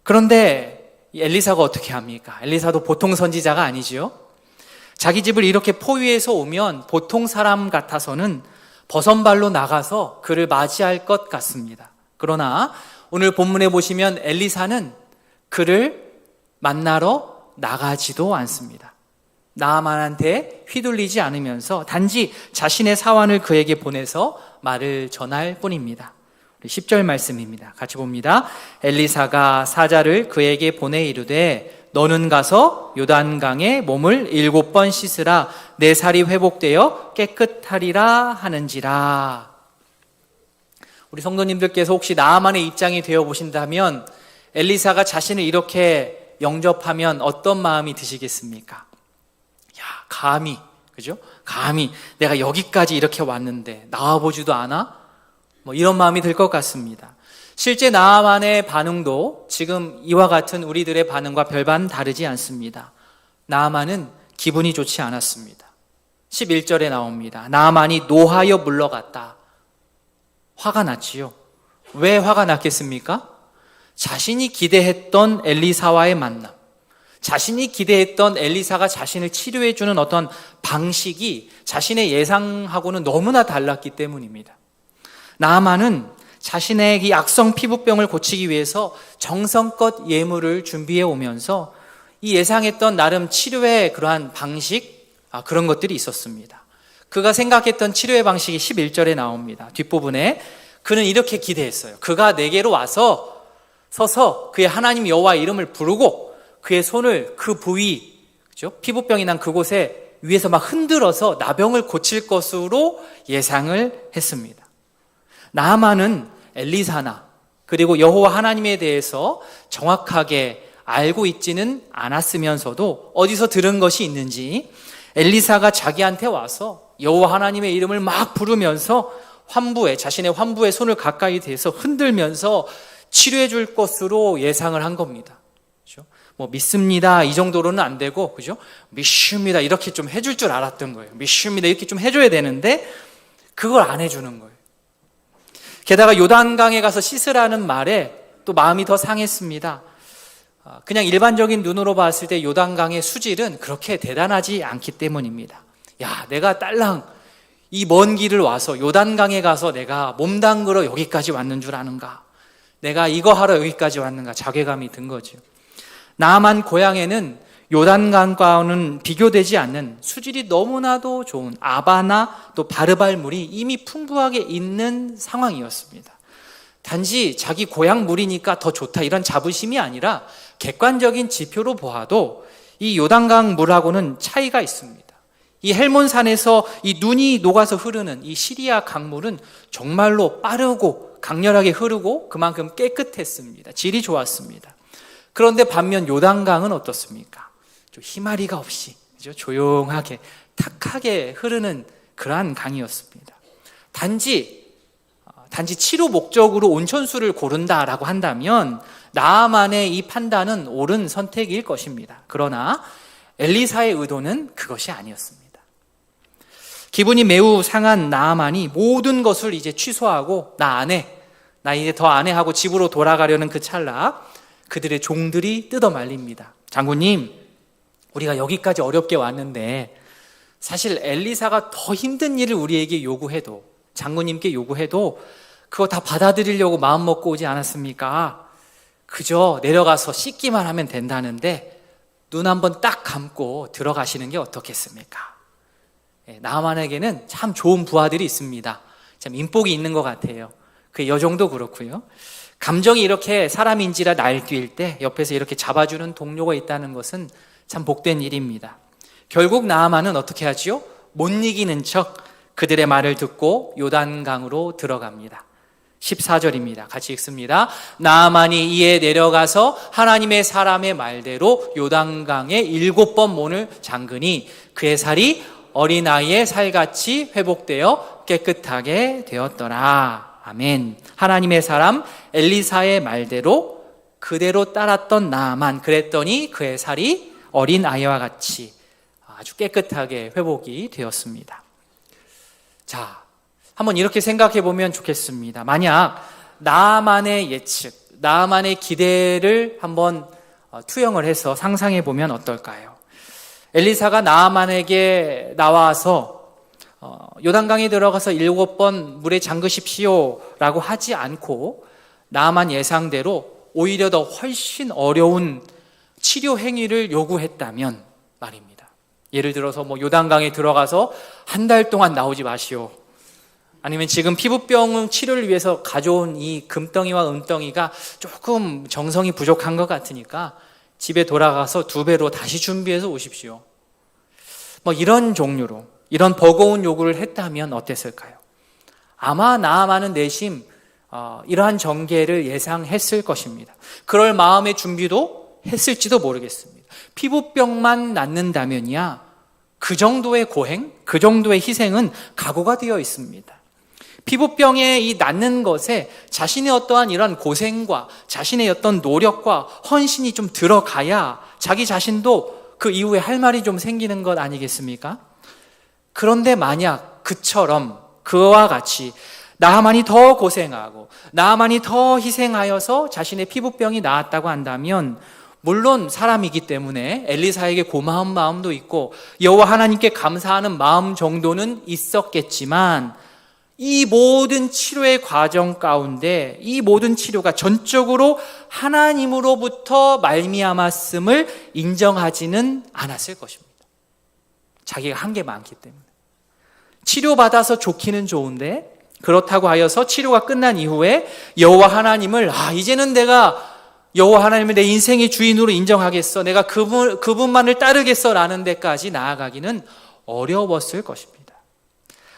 그런데 엘리사가 어떻게 합니까? 엘리사도 보통 선지자가 아니지요. 자기 집을 이렇게 포위해서 오면 보통 사람 같아서는 버선발로 나가서 그를 맞이할 것 같습니다. 그러나 오늘 본문에 보시면 엘리사는 그를 만나러 나가지도 않습니다. 나아만한테 휘둘리지 않으면서 단지 자신의 사환을 그에게 보내서 말을 전할 뿐입니다. 10절 말씀입니다. 같이 봅니다. 엘리사가 사자를 그에게 보내 이르되 너는 가서 요단강에 몸을 7번 씻으라. 내 살이 회복되어 깨끗하리라 하는지라. 우리 성도님들께서 혹시 나아만의 입장이 되어 보신다면 엘리사가 자신을 이렇게 영접하면 어떤 마음이 드시겠습니까? 야, 감히, 그죠? 감히 내가 여기까지 이렇게 왔는데 나와보지도 않아? 이런 마음이 들 것 같습니다. 실제 나아만의 반응도 지금 이와 같은 우리들의 반응과 별반 다르지 않습니다. 나아만은 기분이 좋지 않았습니다. 11절에 나옵니다. 나아만이 노하여 물러갔다. 화가 났지요. 왜 화가 났겠습니까? 자신이 기대했던 엘리사와의 만남, 자신이 기대했던 엘리사가 자신을 치료해주는 어떤 방식이 자신의 예상하고는 너무나 달랐기 때문입니다. 나아만은 자신의 이 악성 피부병을 고치기 위해서 정성껏 예물을 준비해 오면서 이 예상했던 나름 치료의 그러한 방식, 그런 것들이 있었습니다. 그가 생각했던 치료의 방식이 11절에 나옵니다. 뒷부분에 그는 이렇게 기대했어요. 그가 내게로 와서 서서 그의 하나님 여호와 이름을 부르고 그의 손을 그 부위, 그죠? 피부병이 난 그곳에 위에서 막 흔들어서 나병을 고칠 것으로 예상을 했습니다. 나아만은 엘리사나 그리고 여호와 하나님에 대해서 정확하게 알고 있지는 않았으면서도 어디서 들은 것이 있는지 엘리사가 자기한테 와서 여호와 하나님의 이름을 막 부르면서 자신의 환부에 손을 가까이 대서 흔들면서 치료해 줄 것으로 예상을 한 겁니다. 그렇죠? 뭐 믿습니다 이 정도로는 안 되고, 그죠? 믿습니다 이렇게 좀 해줄 줄 알았던 거예요. 믿습니다 이렇게 좀 해줘야 되는데 그걸 안 해주는 거예요. 게다가 요단강에 가서 씻으라는 말에 또 마음이 더 상했습니다. 그냥 일반적인 눈으로 봤을 때 요단강의 수질은 그렇게 대단하지 않기 때문입니다. 야, 내가 딸랑 이 먼 길을 와서 요단강에 가서 내가 몸 담그러 여기까지 왔는 줄 아는가? 내가 이거 하러 여기까지 왔는가? 자괴감이 든 거죠. 나아만 고향에는 요단강과는 비교되지 않는 수질이 너무나도 좋은 아바나 또 바르발 물이 이미 풍부하게 있는 상황이었습니다. 단지 자기 고향 물이니까 더 좋다 이런 자부심이 아니라 객관적인 지표로 보아도 이 요단강 물하고는 차이가 있습니다. 이 헬몬산에서 이 눈이 녹아서 흐르는 이 시리아 강물은 정말로 빠르고 강렬하게 흐르고 그만큼 깨끗했습니다. 질이 좋았습니다. 그런데 반면 요단강은 어떻습니까? 좀 희마리가 없이, 그죠? 조용하게 탁하게 흐르는 그러한 강이었습니다. 단지 치료 목적으로 온천수를 고른다라고 한다면 나아만의 이 판단은 옳은 선택일 것입니다. 그러나 엘리사의 의도는 그것이 아니었습니다. 기분이 매우 상한 나아만이 모든 것을 이제 취소하고 나 이제 더 안 해 하고 집으로 돌아가려는 그 찰나 그들의 종들이 뜯어 말립니다. 장군님, 우리가 여기까지 어렵게 왔는데 사실 엘리사가 더 힘든 일을 우리에게 요구해도, 장군님께 요구해도 그거 다 받아들이려고 마음 먹고 오지 않았습니까? 그저 내려가서 씻기만 하면 된다는데 눈 한번 딱 감고 들어가시는 게 어떻겠습니까? 나아만에게는 참 좋은 부하들이 있습니다. 참 인복이 있는 것 같아요. 그 여종도 그렇고요. 감정이 이렇게 사람인지라 날뛸 때 옆에서 이렇게 잡아주는 동료가 있다는 것은 참 복된 일입니다. 결국 나아만은 어떻게 하지요? 못 이기는 척 그들의 말을 듣고 요단강으로 들어갑니다. 14절입니다. 같이 읽습니다. 나아만이 이에 내려가서 하나님의 사람의 말대로 요단강에 7번 문을 잠그니 그의 살이 어린아이의 살같이 회복되어 깨끗하게 되었더라. 아멘. 하나님의 사람 엘리사의 말대로 그대로 따랐던 나아만, 그랬더니 그의 살이 어린아이와 같이 아주 깨끗하게 회복이 되었습니다. 자, 한번 이렇게 생각해 보면 좋겠습니다. 만약 나아만의 예측, 나아만의 기대를 한번 투영을 해서 상상해 보면 어떨까요? 엘리사가 나아만에게 나와서 요단강에 들어가서 7번 물에 잠그십시오 라고 하지 않고 나아만 예상대로 오히려 더 훨씬 어려운 치료 행위를 요구했다면 말입니다. 예를 들어서 요단강에 들어가서 한 달 동안 나오지 마시오. 아니면 지금 피부병 치료를 위해서 가져온 이 금덩이와 은덩이가 조금 정성이 부족한 것 같으니까 집에 돌아가서 2배로 다시 준비해서 오십시오. 이런 종류로, 이런 버거운 요구를 했다면 어땠을까요? 아마 나아만은 내심 이러한 전개를 예상했을 것입니다. 그럴 마음의 준비도 했을지도 모르겠습니다. 피부병만 낫는다면이야 그 정도의 고행, 그 정도의 희생은 각오가 되어 있습니다. 피부병에 이 낫는 것에 자신의 어떠한 이런 고생과 자신의 어떤 노력과 헌신이 좀 들어가야 자기 자신도 그 이후에 할 말이 좀 생기는 것 아니겠습니까? 그런데 만약 그와 같이 나아만이 더 고생하고 나아만이 더 희생하여서 자신의 피부병이 나았다고 한다면 물론 사람이기 때문에 엘리사에게 고마운 마음도 있고 여호와 하나님께 감사하는 마음 정도는 있었겠지만 이 모든 치료의 과정 가운데 이 모든 치료가 전적으로 하나님으로부터 말미암았음을 인정하지는 않았을 것입니다. 자기가 한 게 많기 때문에. 치료받아서 좋기는 좋은데 그렇다고 하여서 치료가 끝난 이후에 여호와 하나님을 이제는 내가 여호와 하나님을 내 인생의 주인으로 인정하겠어, 내가 그분만을 따르겠어 라는 데까지 나아가기는 어려웠을 것입니다.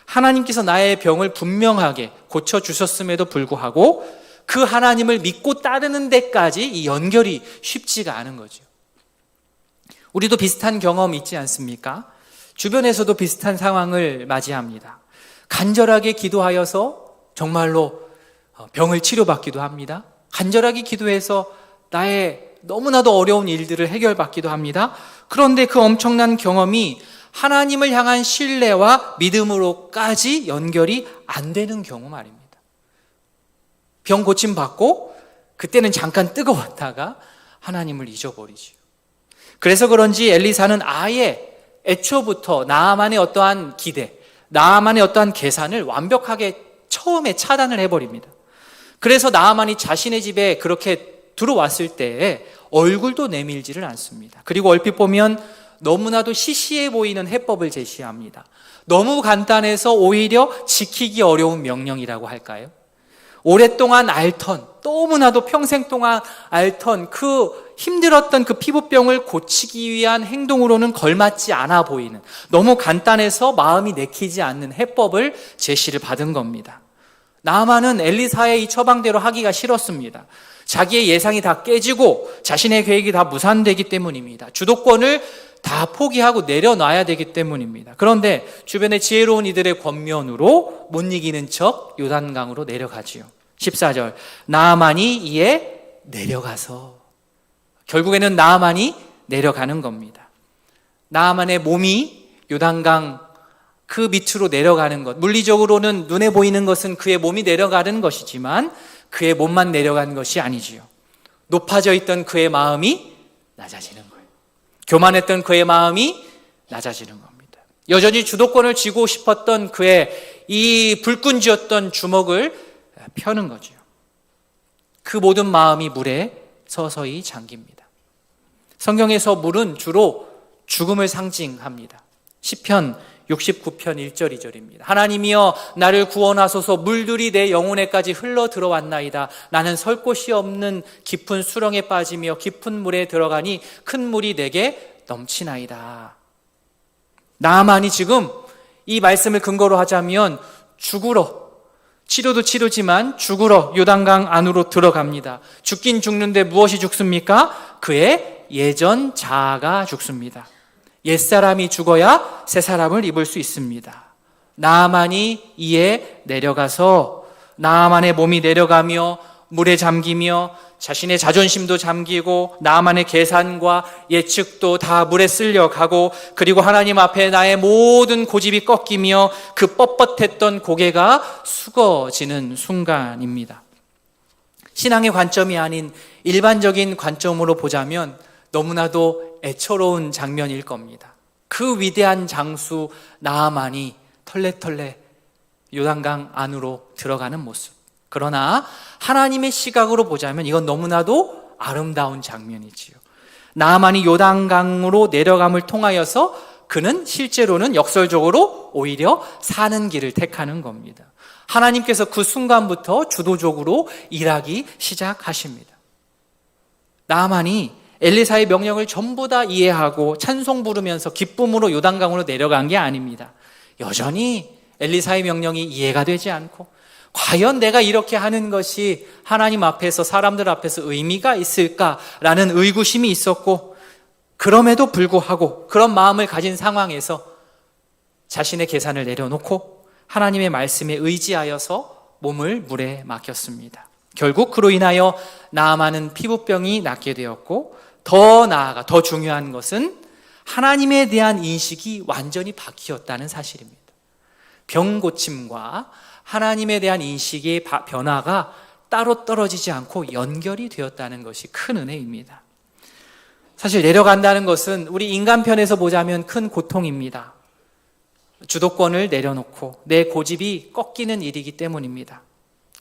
하나님께서 나의 병을 분명하게 고쳐주셨음에도 불구하고 그 하나님을 믿고 따르는 데까지 이 연결이 쉽지가 않은 거죠. 우리도 비슷한 경험 있지 않습니까? 주변에서도 비슷한 상황을 맞이합니다. 간절하게 기도하여서 정말로 병을 치료받기도 합니다. 간절하게 기도해서 나의 너무나도 어려운 일들을 해결받기도 합니다. 그런데 그 엄청난 경험이 하나님을 향한 신뢰와 믿음으로까지 연결이 안 되는 경우 말입니다. 병 고침받고 그때는 잠깐 뜨거웠다가 하나님을 잊어버리지요. 그래서 그런지 엘리사는 아예 애초부터 나아만의 어떠한 기대, 나아만의 어떠한 계산을 완벽하게 처음에 차단을 해버립니다. 그래서 나아만이 자신의 집에 그렇게 들어왔을 때 얼굴도 내밀지를 않습니다. 그리고 얼핏 보면 너무나도 시시해 보이는 해법을 제시합니다. 너무 간단해서 오히려 지키기 어려운 명령이라고 할까요? 오랫동안 앓던, 너무나도 평생 동안 앓던 그 힘들었던 그 피부병을 고치기 위한 행동으로는 걸맞지 않아 보이는, 너무 간단해서 마음이 내키지 않는 해법을 제시를 받은 겁니다. 나아만은 엘리사의 이 처방대로 하기가 싫었습니다. 자기의 예상이 다 깨지고 자신의 계획이 다 무산되기 때문입니다. 주도권을 다 포기하고 내려놔야 되기 때문입니다. 그런데 주변의 지혜로운 이들의 권면으로 못 이기는 척 요단강으로 내려가지요. 14절, 나아만이 이에 내려가서, 결국에는 나아만이 내려가는 겁니다. 나아만의 몸이 요단강 그 밑으로 내려가는 것, 물리적으로는 눈에 보이는 것은 그의 몸이 내려가는 것이지만 그의 몸만 내려간 것이 아니지요. 높아져 있던 그의 마음이 낮아지는 거예요. 교만했던 그의 마음이 낮아지는 겁니다. 여전히 주도권을 쥐고 싶었던 그의 이 불끈쥐었던 주먹을 펴는 거죠. 그 모든 마음이 물에 서서히 잠깁니다. 성경에서 물은 주로 죽음을 상징합니다. 시편 69편 1절 2절입니다. 하나님이여 나를 구원하소서. 물들이 내 영혼에까지 흘러 들어왔나이다. 나는 설 곳이 없는 깊은 수렁에 빠지며 깊은 물에 들어가니 큰 물이 내게 넘치나이다. 나아만이 지금 이 말씀을 근거로 하자면 죽으러, 치료도 치료지만 죽으러 요단강 안으로 들어갑니다. 죽긴 죽는데 무엇이 죽습니까? 그의 예전 자아가 죽습니다. 옛사람이 죽어야 새사람을 입을 수 있습니다. 나아만이 이에 내려가서 나아만의 몸이 내려가며 물에 잠기며 자신의 자존심도 잠기고 나아만의 계산과 예측도 다 물에 쓸려가고, 그리고 하나님 앞에 나의 모든 고집이 꺾이며 그 뻣뻣했던 고개가 숙어지는 순간입니다. 신앙의 관점이 아닌 일반적인 관점으로 보자면 너무나도 애처로운 장면일 겁니다. 그 위대한 장수 나아만이 털레털레 요단강 안으로 들어가는 모습. 그러나 하나님의 시각으로 보자면 이건 너무나도 아름다운 장면이지요. 나아만이 요단강으로 내려감을 통하여서 그는 실제로는 역설적으로 오히려 사는 길을 택하는 겁니다. 하나님께서 그 순간부터 주도적으로 일하기 시작하십니다. 나아만이 엘리사의 명령을 전부 다 이해하고 찬송 부르면서 기쁨으로 요단강으로 내려간 게 아닙니다. 여전히 엘리사의 명령이 이해가 되지 않고, 과연 내가 이렇게 하는 것이 하나님 앞에서, 사람들 앞에서 의미가 있을까라는 의구심이 있었고, 그럼에도 불구하고 그런 마음을 가진 상황에서 자신의 계산을 내려놓고 하나님의 말씀에 의지하여서 몸을 물에 맡겼습니다. 결국 그로 인하여 나아만은 피부병이 낫게 되었고, 더 나아가 더 중요한 것은 하나님에 대한 인식이 완전히 바뀌었다는 사실입니다. 병 고침과 하나님에 대한 인식의 변화가 따로 떨어지지 않고 연결이 되었다는 것이 큰 은혜입니다. 사실 내려간다는 것은 우리 인간편에서 보자면 큰 고통입니다. 주도권을 내려놓고 내 고집이 꺾이는 일이기 때문입니다.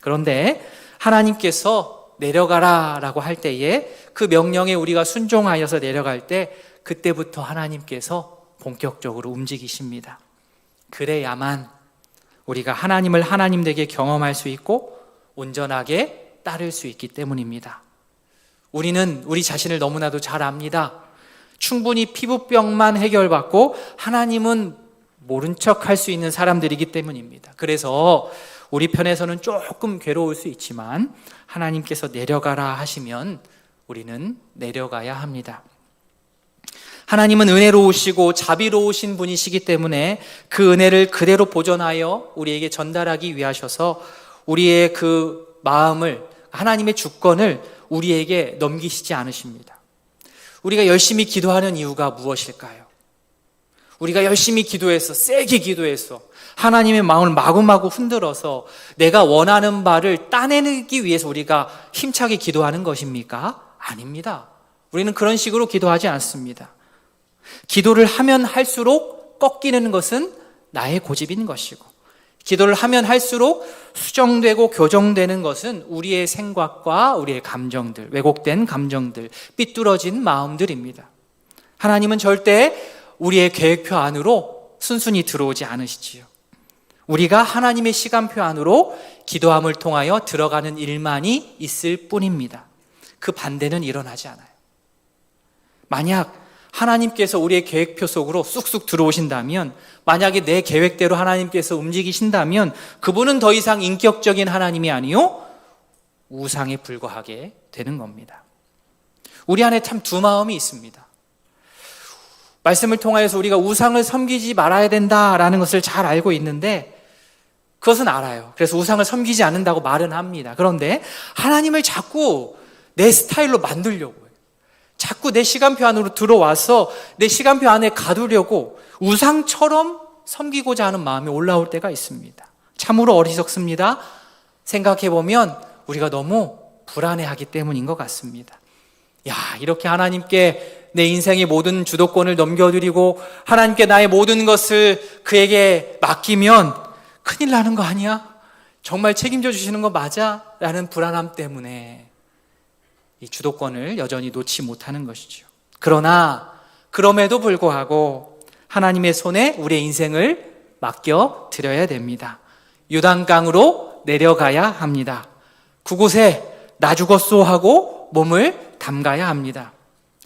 그런데 하나님께서 내려가라 라고 할 때에 그 명령에 우리가 순종하여서 내려갈 때 그때부터 하나님께서 본격적으로 움직이십니다. 그래야만 우리가 하나님을 하나님 되게 경험할 수 있고 온전하게 따를 수 있기 때문입니다. 우리는 우리 자신을 너무나도 잘 압니다. 충분히 피부병만 해결받고 하나님은 모른 척 할 수 있는 사람들이기 때문입니다. 그래서 우리 편에서는 조금 괴로울 수 있지만 하나님께서 내려가라 하시면 우리는 내려가야 합니다. 하나님은 은혜로우시고 자비로우신 분이시기 때문에 그 은혜를 그대로 보존하여 우리에게 전달하기 위하셔서 우리의 그 마음을, 하나님의 주권을 우리에게 넘기시지 않으십니다. 우리가 열심히 기도하는 이유가 무엇일까요? 우리가 열심히 기도해서, 세게 기도해서 하나님의 마음을 마구마구 흔들어서 내가 원하는 바를 따내기 위해서 우리가 힘차게 기도하는 것입니까? 아닙니다. 우리는 그런 식으로 기도하지 않습니다. 기도를 하면 할수록 꺾이는 것은 나의 고집인 것이고, 기도를 하면 할수록 수정되고 교정되는 것은 우리의 생각과 우리의 감정들, 왜곡된 감정들, 삐뚤어진 마음들입니다. 하나님은 절대 우리의 계획표 안으로 순순히 들어오지 않으시지요. 우리가 하나님의 시간표 안으로 기도함을 통하여 들어가는 일만이 있을 뿐입니다. 그 반대는 일어나지 않아요. 만약 하나님께서 우리의 계획표 속으로 쑥쑥 들어오신다면, 만약에 내 계획대로 하나님께서 움직이신다면 그분은 더 이상 인격적인 하나님이 아니요 우상에 불과하게 되는 겁니다. 우리 안에 참 두 마음이 있습니다. 말씀을 통하여서 우리가 우상을 섬기지 말아야 된다라는 것을 잘 알고 있는데, 그것은 알아요. 그래서 우상을 섬기지 않는다고 말은 합니다. 그런데 하나님을 자꾸 내 스타일로 만들려고 해요. 자꾸 내 시간표 안으로 들어와서 내 시간표 안에 가두려고 우상처럼 섬기고자 하는 마음이 올라올 때가 있습니다. 참으로 어리석습니다. 생각해보면 우리가 너무 불안해하기 때문인 것 같습니다. 야, 이렇게 하나님께 내 인생의 모든 주도권을 넘겨드리고 하나님께 나의 모든 것을 그에게 맡기면 큰일 나는 거 아니야? 정말 책임져 주시는 거 맞아? 라는 불안함 때문에 이 주도권을 여전히 놓지 못하는 것이죠. 그러나 그럼에도 불구하고 하나님의 손에 우리의 인생을 맡겨 드려야 됩니다. 요단강으로 내려가야 합니다. 그곳에 나 죽었소 하고 몸을 담가야 합니다.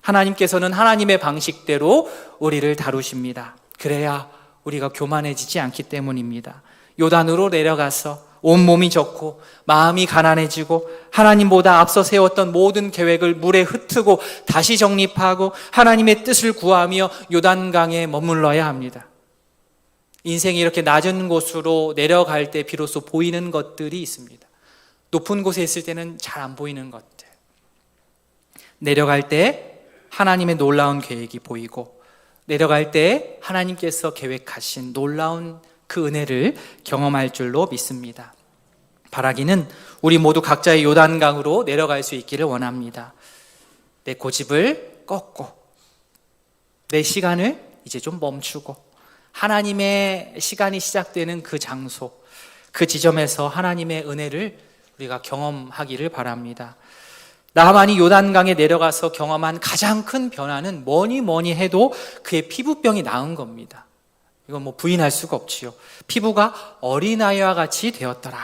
하나님께서는 하나님의 방식대로 우리를 다루십니다. 그래야 우리가 교만해지지 않기 때문입니다. 요단으로 내려가서 온몸이 젖고 마음이 가난해지고 하나님보다 앞서 세웠던 모든 계획을 물에 흩트고 다시 정립하고 하나님의 뜻을 구하며 요단강에 머물러야 합니다. 인생이 이렇게 낮은 곳으로 내려갈 때 비로소 보이는 것들이 있습니다. 높은 곳에 있을 때는 잘 안 보이는 것들. 내려갈 때 하나님의 놀라운 계획이 보이고, 내려갈 때 하나님께서 계획하신 놀라운 그 은혜를 경험할 줄로 믿습니다. 바라기는 우리 모두 각자의 요단강으로 내려갈 수 있기를 원합니다. 내 고집을 꺾고 내 시간을 이제 좀 멈추고 하나님의 시간이 시작되는 그 장소, 그 지점에서 하나님의 은혜를 우리가 경험하기를 바랍니다. 나만이 요단강에 내려가서 경험한 가장 큰 변화는 뭐니 해도 그의 피부병이 나은 겁니다. 이건 뭐 부인할 수가 없지요. 피부가 어린아이와 같이 되었더라.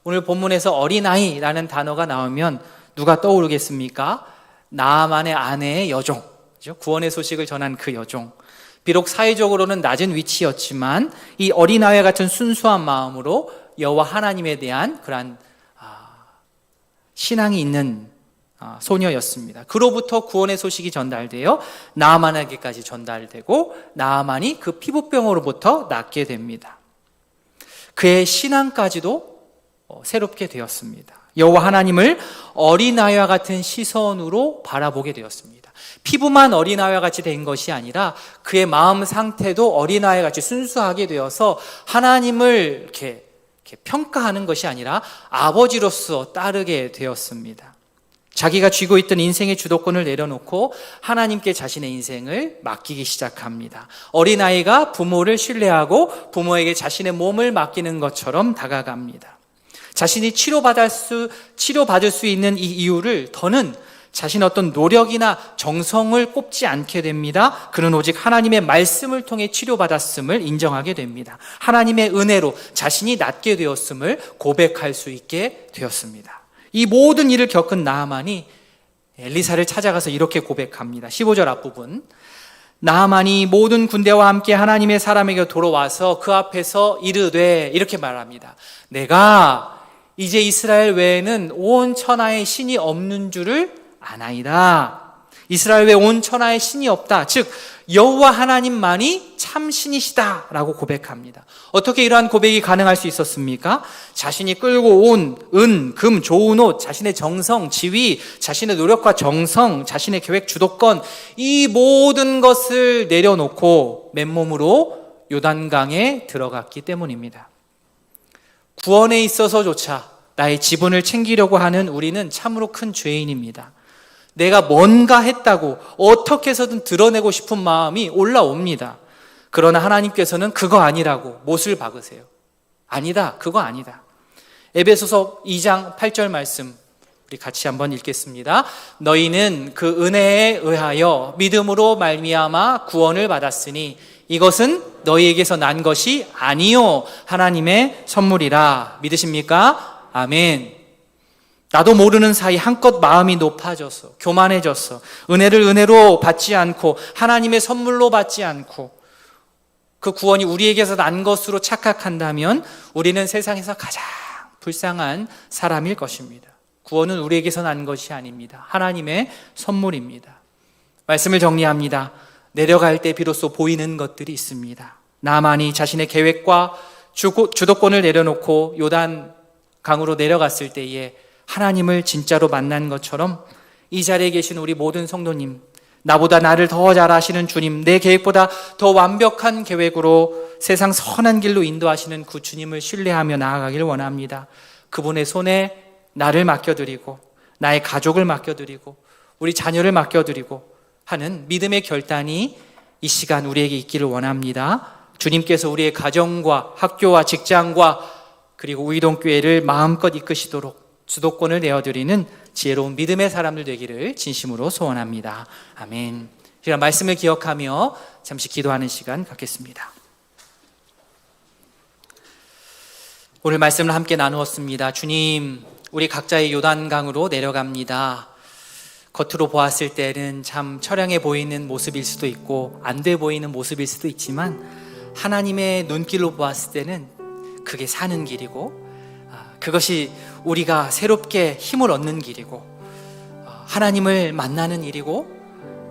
오늘 본문에서 어린아이라는 단어가 나오면 누가 떠오르겠습니까? 나아만의 아내의 여종, 구원의 소식을 전한 그 여종. 비록 사회적으로는 낮은 위치였지만 이 어린아이와 같은 순수한 마음으로 여호와 하나님에 대한 그러한 신앙이 있는 소녀였습니다. 그로부터 구원의 소식이 전달되어 나아만에게까지 전달되고 나아만이 그 피부병으로부터 낫게 됩니다. 그의 신앙까지도 새롭게 되었습니다. 여호와 하나님을 어린아이와 같은 시선으로 바라보게 되었습니다. 피부만 어린아이와 같이 된 것이 아니라 그의 마음 상태도 어린아이와 같이 순수하게 되어서 하나님을 이렇게 평가하는 것이 아니라 아버지로서 따르게 되었습니다. 자기가 쥐고 있던 인생의 주도권을 내려놓고 하나님께 자신의 인생을 맡기기 시작합니다. 어린아이가 부모를 신뢰하고 부모에게 자신의 몸을 맡기는 것처럼 다가갑니다. 자신이 치료받을 수 있는 이 이유를 더는 자신의 어떤 노력이나 정성을 꼽지 않게 됩니다. 그는 오직 하나님의 말씀을 통해 치료받았음을 인정하게 됩니다. 하나님의 은혜로 자신이 낫게 되었음을 고백할 수 있게 되었습니다. 이 모든 일을 겪은 나아만이 엘리사를 찾아가서 이렇게 고백합니다. 15절 앞부분. 나아만이 모든 군대와 함께 하나님의 사람에게 돌아와서 그 앞에서 이르되 이렇게 말합니다. 내가 이제 이스라엘 외에는 온 천하에 신이 없는 줄을 아나이다. 이스라엘 외에 온 천하에 신이 없다. 즉 여호와 하나님만이 참 신이시다 라고 고백합니다. 어떻게 이러한 고백이 가능할 수 있었습니까? 자신이 끌고 온 은, 금, 좋은 옷, 자신의 정성, 지위, 자신의 노력과 정성, 자신의 계획, 주도권, 이 모든 것을 내려놓고 맨몸으로 요단강에 들어갔기 때문입니다. 구원에 있어서조차 나의 지분을 챙기려고 하는 우리는 참으로 큰 죄인입니다. 내가 뭔가 했다고 어떻게 해서든 드러내고 싶은 마음이 올라옵니다. 그러나 하나님께서는 그거 아니라고 못을 박으세요. 아니다, 그거 아니다. 에베소서 2장 8절 말씀 우리 같이 한번 읽겠습니다. 너희는 그 은혜에 의하여 믿음으로 말미암아 구원을 받았으니 이것은 너희에게서 난 것이 아니요 하나님의 선물이라. 믿으십니까? 아멘. 나도 모르는 사이 한껏 마음이 높아져서 교만해졌어. 은혜를 은혜로 받지 않고 하나님의 선물로 받지 않고 그 구원이 우리에게서 난 것으로 착각한다면 우리는 세상에서 가장 불쌍한 사람일 것입니다. 구원은 우리에게서 난 것이 아닙니다. 하나님의 선물입니다. 말씀을 정리합니다. 내려갈 때 비로소 보이는 것들이 있습니다. 나만이 자신의 계획과 주도권을 내려놓고 요단 강으로 내려갔을 때에 하나님을 진짜로 만난 것처럼 이 자리에 계신 우리 모든 성도님, 나보다 나를 더 잘 아시는 주님, 내 계획보다 더 완벽한 계획으로 세상 선한 길로 인도하시는 그 주님을 신뢰하며 나아가길 원합니다. 그분의 손에 나를 맡겨드리고 나의 가족을 맡겨드리고 우리 자녀를 맡겨드리고 하는 믿음의 결단이 이 시간 우리에게 있기를 원합니다. 주님께서 우리의 가정과 학교와 직장과 그리고 우이동교회를 마음껏 이끄시도록 주도권을 내어드리는 지혜로운 믿음의 사람들 되기를 진심으로 소원합니다. 아멘. 제가 말씀을 기억하며 잠시 기도하는 시간 갖겠습니다. 오늘 말씀을 함께 나누었습니다. 주님, 우리 각자의 요단강으로 내려갑니다. 겉으로 보았을 때는 참 처량해 보이는 모습일 수도 있고 안 돼 보이는 모습일 수도 있지만 하나님의 눈길로 보았을 때는 그게 사는 길이고 그것이 우리가 새롭게 힘을 얻는 길이고 하나님을 만나는 일이고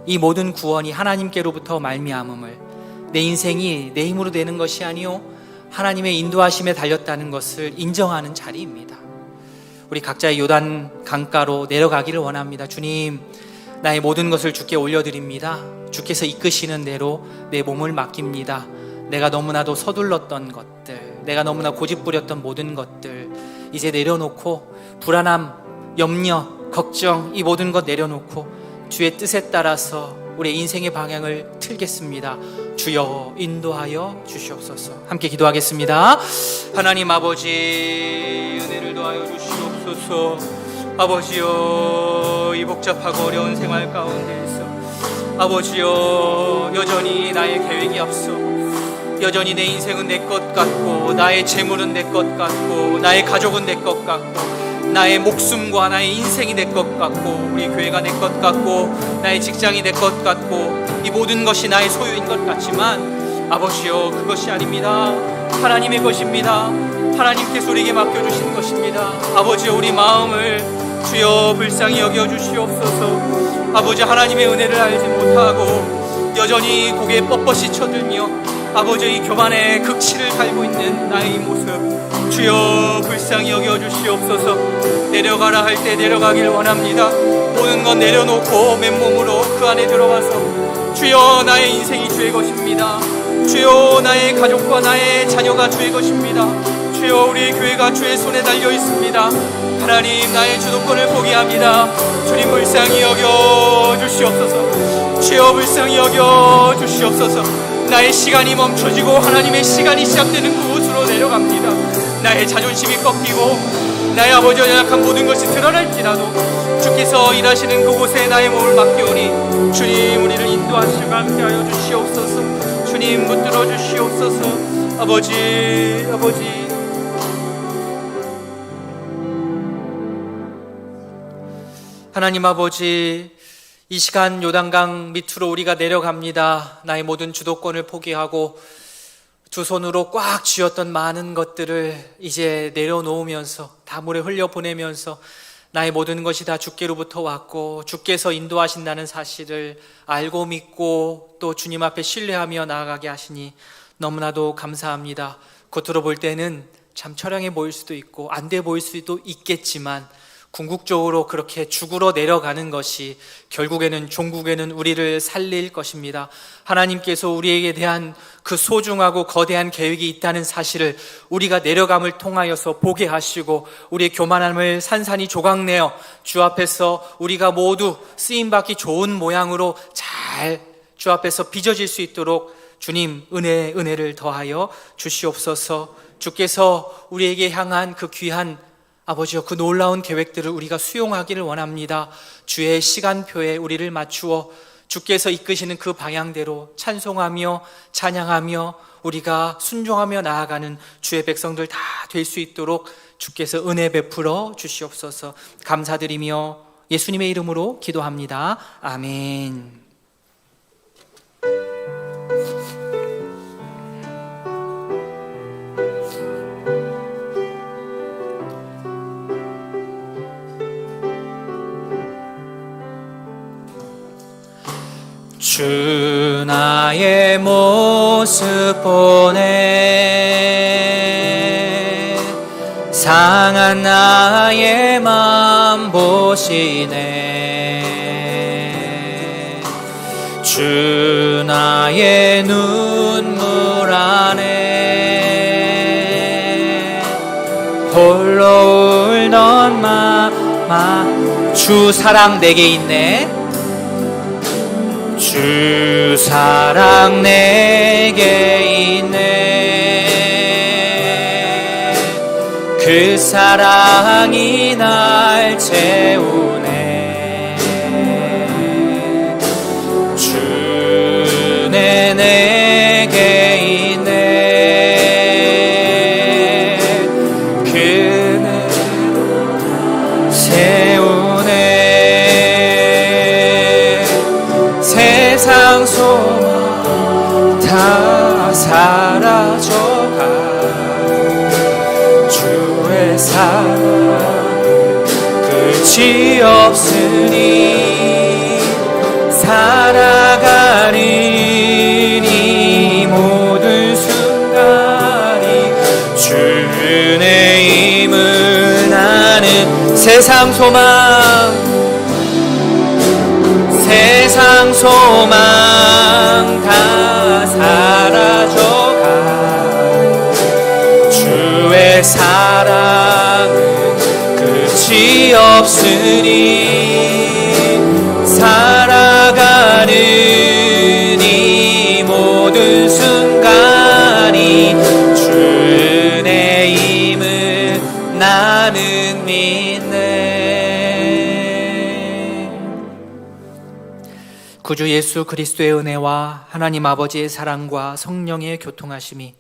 이 모든 구원이 하나님께로부터 말미암음을 내 인생이 내 힘으로 되는 것이 아니요 하나님의 인도하심에 달렸다는 것을 인정하는 자리입니다. 우리 각자의 요단 강가로 내려가기를 원합니다. 주님, 나의 모든 것을 주께 올려드립니다. 주께서 이끄시는 대로 내 몸을 맡깁니다. 내가 너무나도 서둘렀던 것들, 내가 너무나 고집부렸던 모든 것들 이제 내려놓고 불안함, 염려, 걱정 이 모든 것 내려놓고 주의 뜻에 따라서 우리의 인생의 방향을 틀겠습니다. 주여 인도하여 주시옵소서. 함께 기도하겠습니다. 하나님 아버지 은혜를 더하여 주시옵소서. 아버지여 이 복잡하고 어려운 생활 가운데에서 아버지여 여전히 나의 계획이 앞서 여전히 내 인생은 내 것 같고 나의 재물은 내 것 같고 나의 가족은 내 것 같고 나의 목숨과 나의 인생이 내 것 같고 우리 교회가 내 것 같고 나의 직장이 내 것 같고 이 모든 것이 나의 소유인 것 같지만 아버지여 그것이 아닙니다. 하나님의 것입니다. 하나님께서 우리에게 맡겨주신 것입니다. 아버지여 우리 마음을 주여 불쌍히 여겨주시옵소서. 아버지 하나님의 은혜를 알지 못하고 여전히 고개 뻣뻣이 쳐들며 아버지 이 교만의 극치를 달고 있는 나의 모습 주여 불쌍히 여겨주시옵소서. 내려가라 할 때 내려가길 원합니다. 모든 것 내려놓고 맨몸으로 그 안에 들어가서 주여 나의 인생이 주의 것입니다. 주여 나의 가족과 나의 자녀가 주의 것입니다. 주여 우리 교회가 주의 손에 달려 있습니다. 하나님 나의 주도권을 포기합니다. 주님 불쌍히 여겨주시옵소서. 주여 불쌍히 여겨주시옵소서. 나의 시간이 멈춰지고 하나님의 시간이 시작되는 그곳으로 내려갑니다. 나의 자존심이 꺾이고 나의 아버지와 연약한 모든 것이 드러날지라도 주께서 일하시는 그곳에 나의 몸을 맡기오니 주님 우리를 인도하시고 함께하여 주시옵소서. 주님 붙들어 주시옵소서. 아버지 하나님 아버지 이 시간 요단강 밑으로 우리가 내려갑니다. 나의 모든 주도권을 포기하고 두 손으로 꽉 쥐었던 많은 것들을 이제 내려놓으면서 다 물에 흘려보내면서 나의 모든 것이 다 주께로부터 왔고 주께서 인도하신다는 사실을 알고 믿고 또 주님 앞에 신뢰하며 나아가게 하시니 너무나도 감사합니다. 겉으로 볼 때는 참 처량해 보일 수도 있고 안 돼 보일 수도 있겠지만 궁극적으로 그렇게 죽으러 내려가는 것이 결국에는 종국에는 우리를 살릴 것입니다. 하나님께서 우리에게 대한 그 소중하고 거대한 계획이 있다는 사실을 우리가 내려감을 통하여서 보게 하시고 우리의 교만함을 산산이 조각내어 주 앞에서 우리가 모두 쓰임받기 좋은 모양으로 잘 주 앞에서 빚어질 수 있도록 주님 은혜를 더하여 주시옵소서. 주께서 우리에게 향한 그 귀한 아버지여 그 놀라운 계획들을 우리가 수용하기를 원합니다. 주의 시간표에 우리를 맞추어 주께서 이끄시는 그 방향대로 찬송하며 찬양하며 우리가 순종하며 나아가는 주의 백성들 다 될 수 있도록 주께서 은혜 베풀어 주시옵소서. 감사드리며 예수님의 이름으로 기도합니다. 아멘. 주 나의 모습 보네 상한 나의 맘 보시네 주 나의 눈물 안에 홀로 울던 주 사랑 내게 있네 주 사랑 내게 있네 그 사랑이 날 채우네 주네 내게 있네 그는 세우네 세상 소망 다 사라져가 주의 사랑 끝이 없으니 살아가는 이 모든 순간이 주의 힘을 나는 세상 소망 세상 소망 다 사라져가 주의 사랑은 끝이 없으니 살아가는 이 모든 순간이 주의 힘을 나는 믿네. 구주 예수 그리스도의 은혜와 하나님 아버지의 사랑과 성령의 교통하심이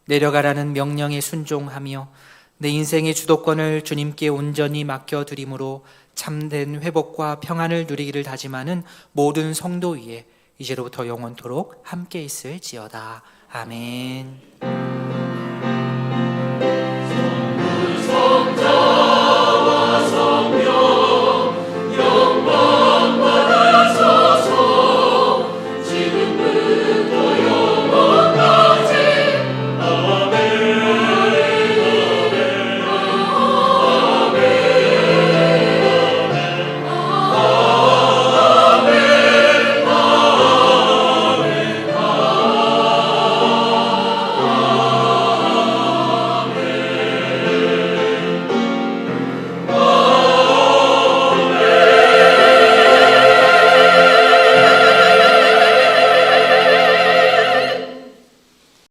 내려가라는 명령에 순종하며 내 인생의 주도권을 주님께 온전히 맡겨드림으로 참된 회복과 평안을 누리기를 다짐하는 모든 성도 위에 이제로부터 영원토록 함께 있을지어다. 아멘.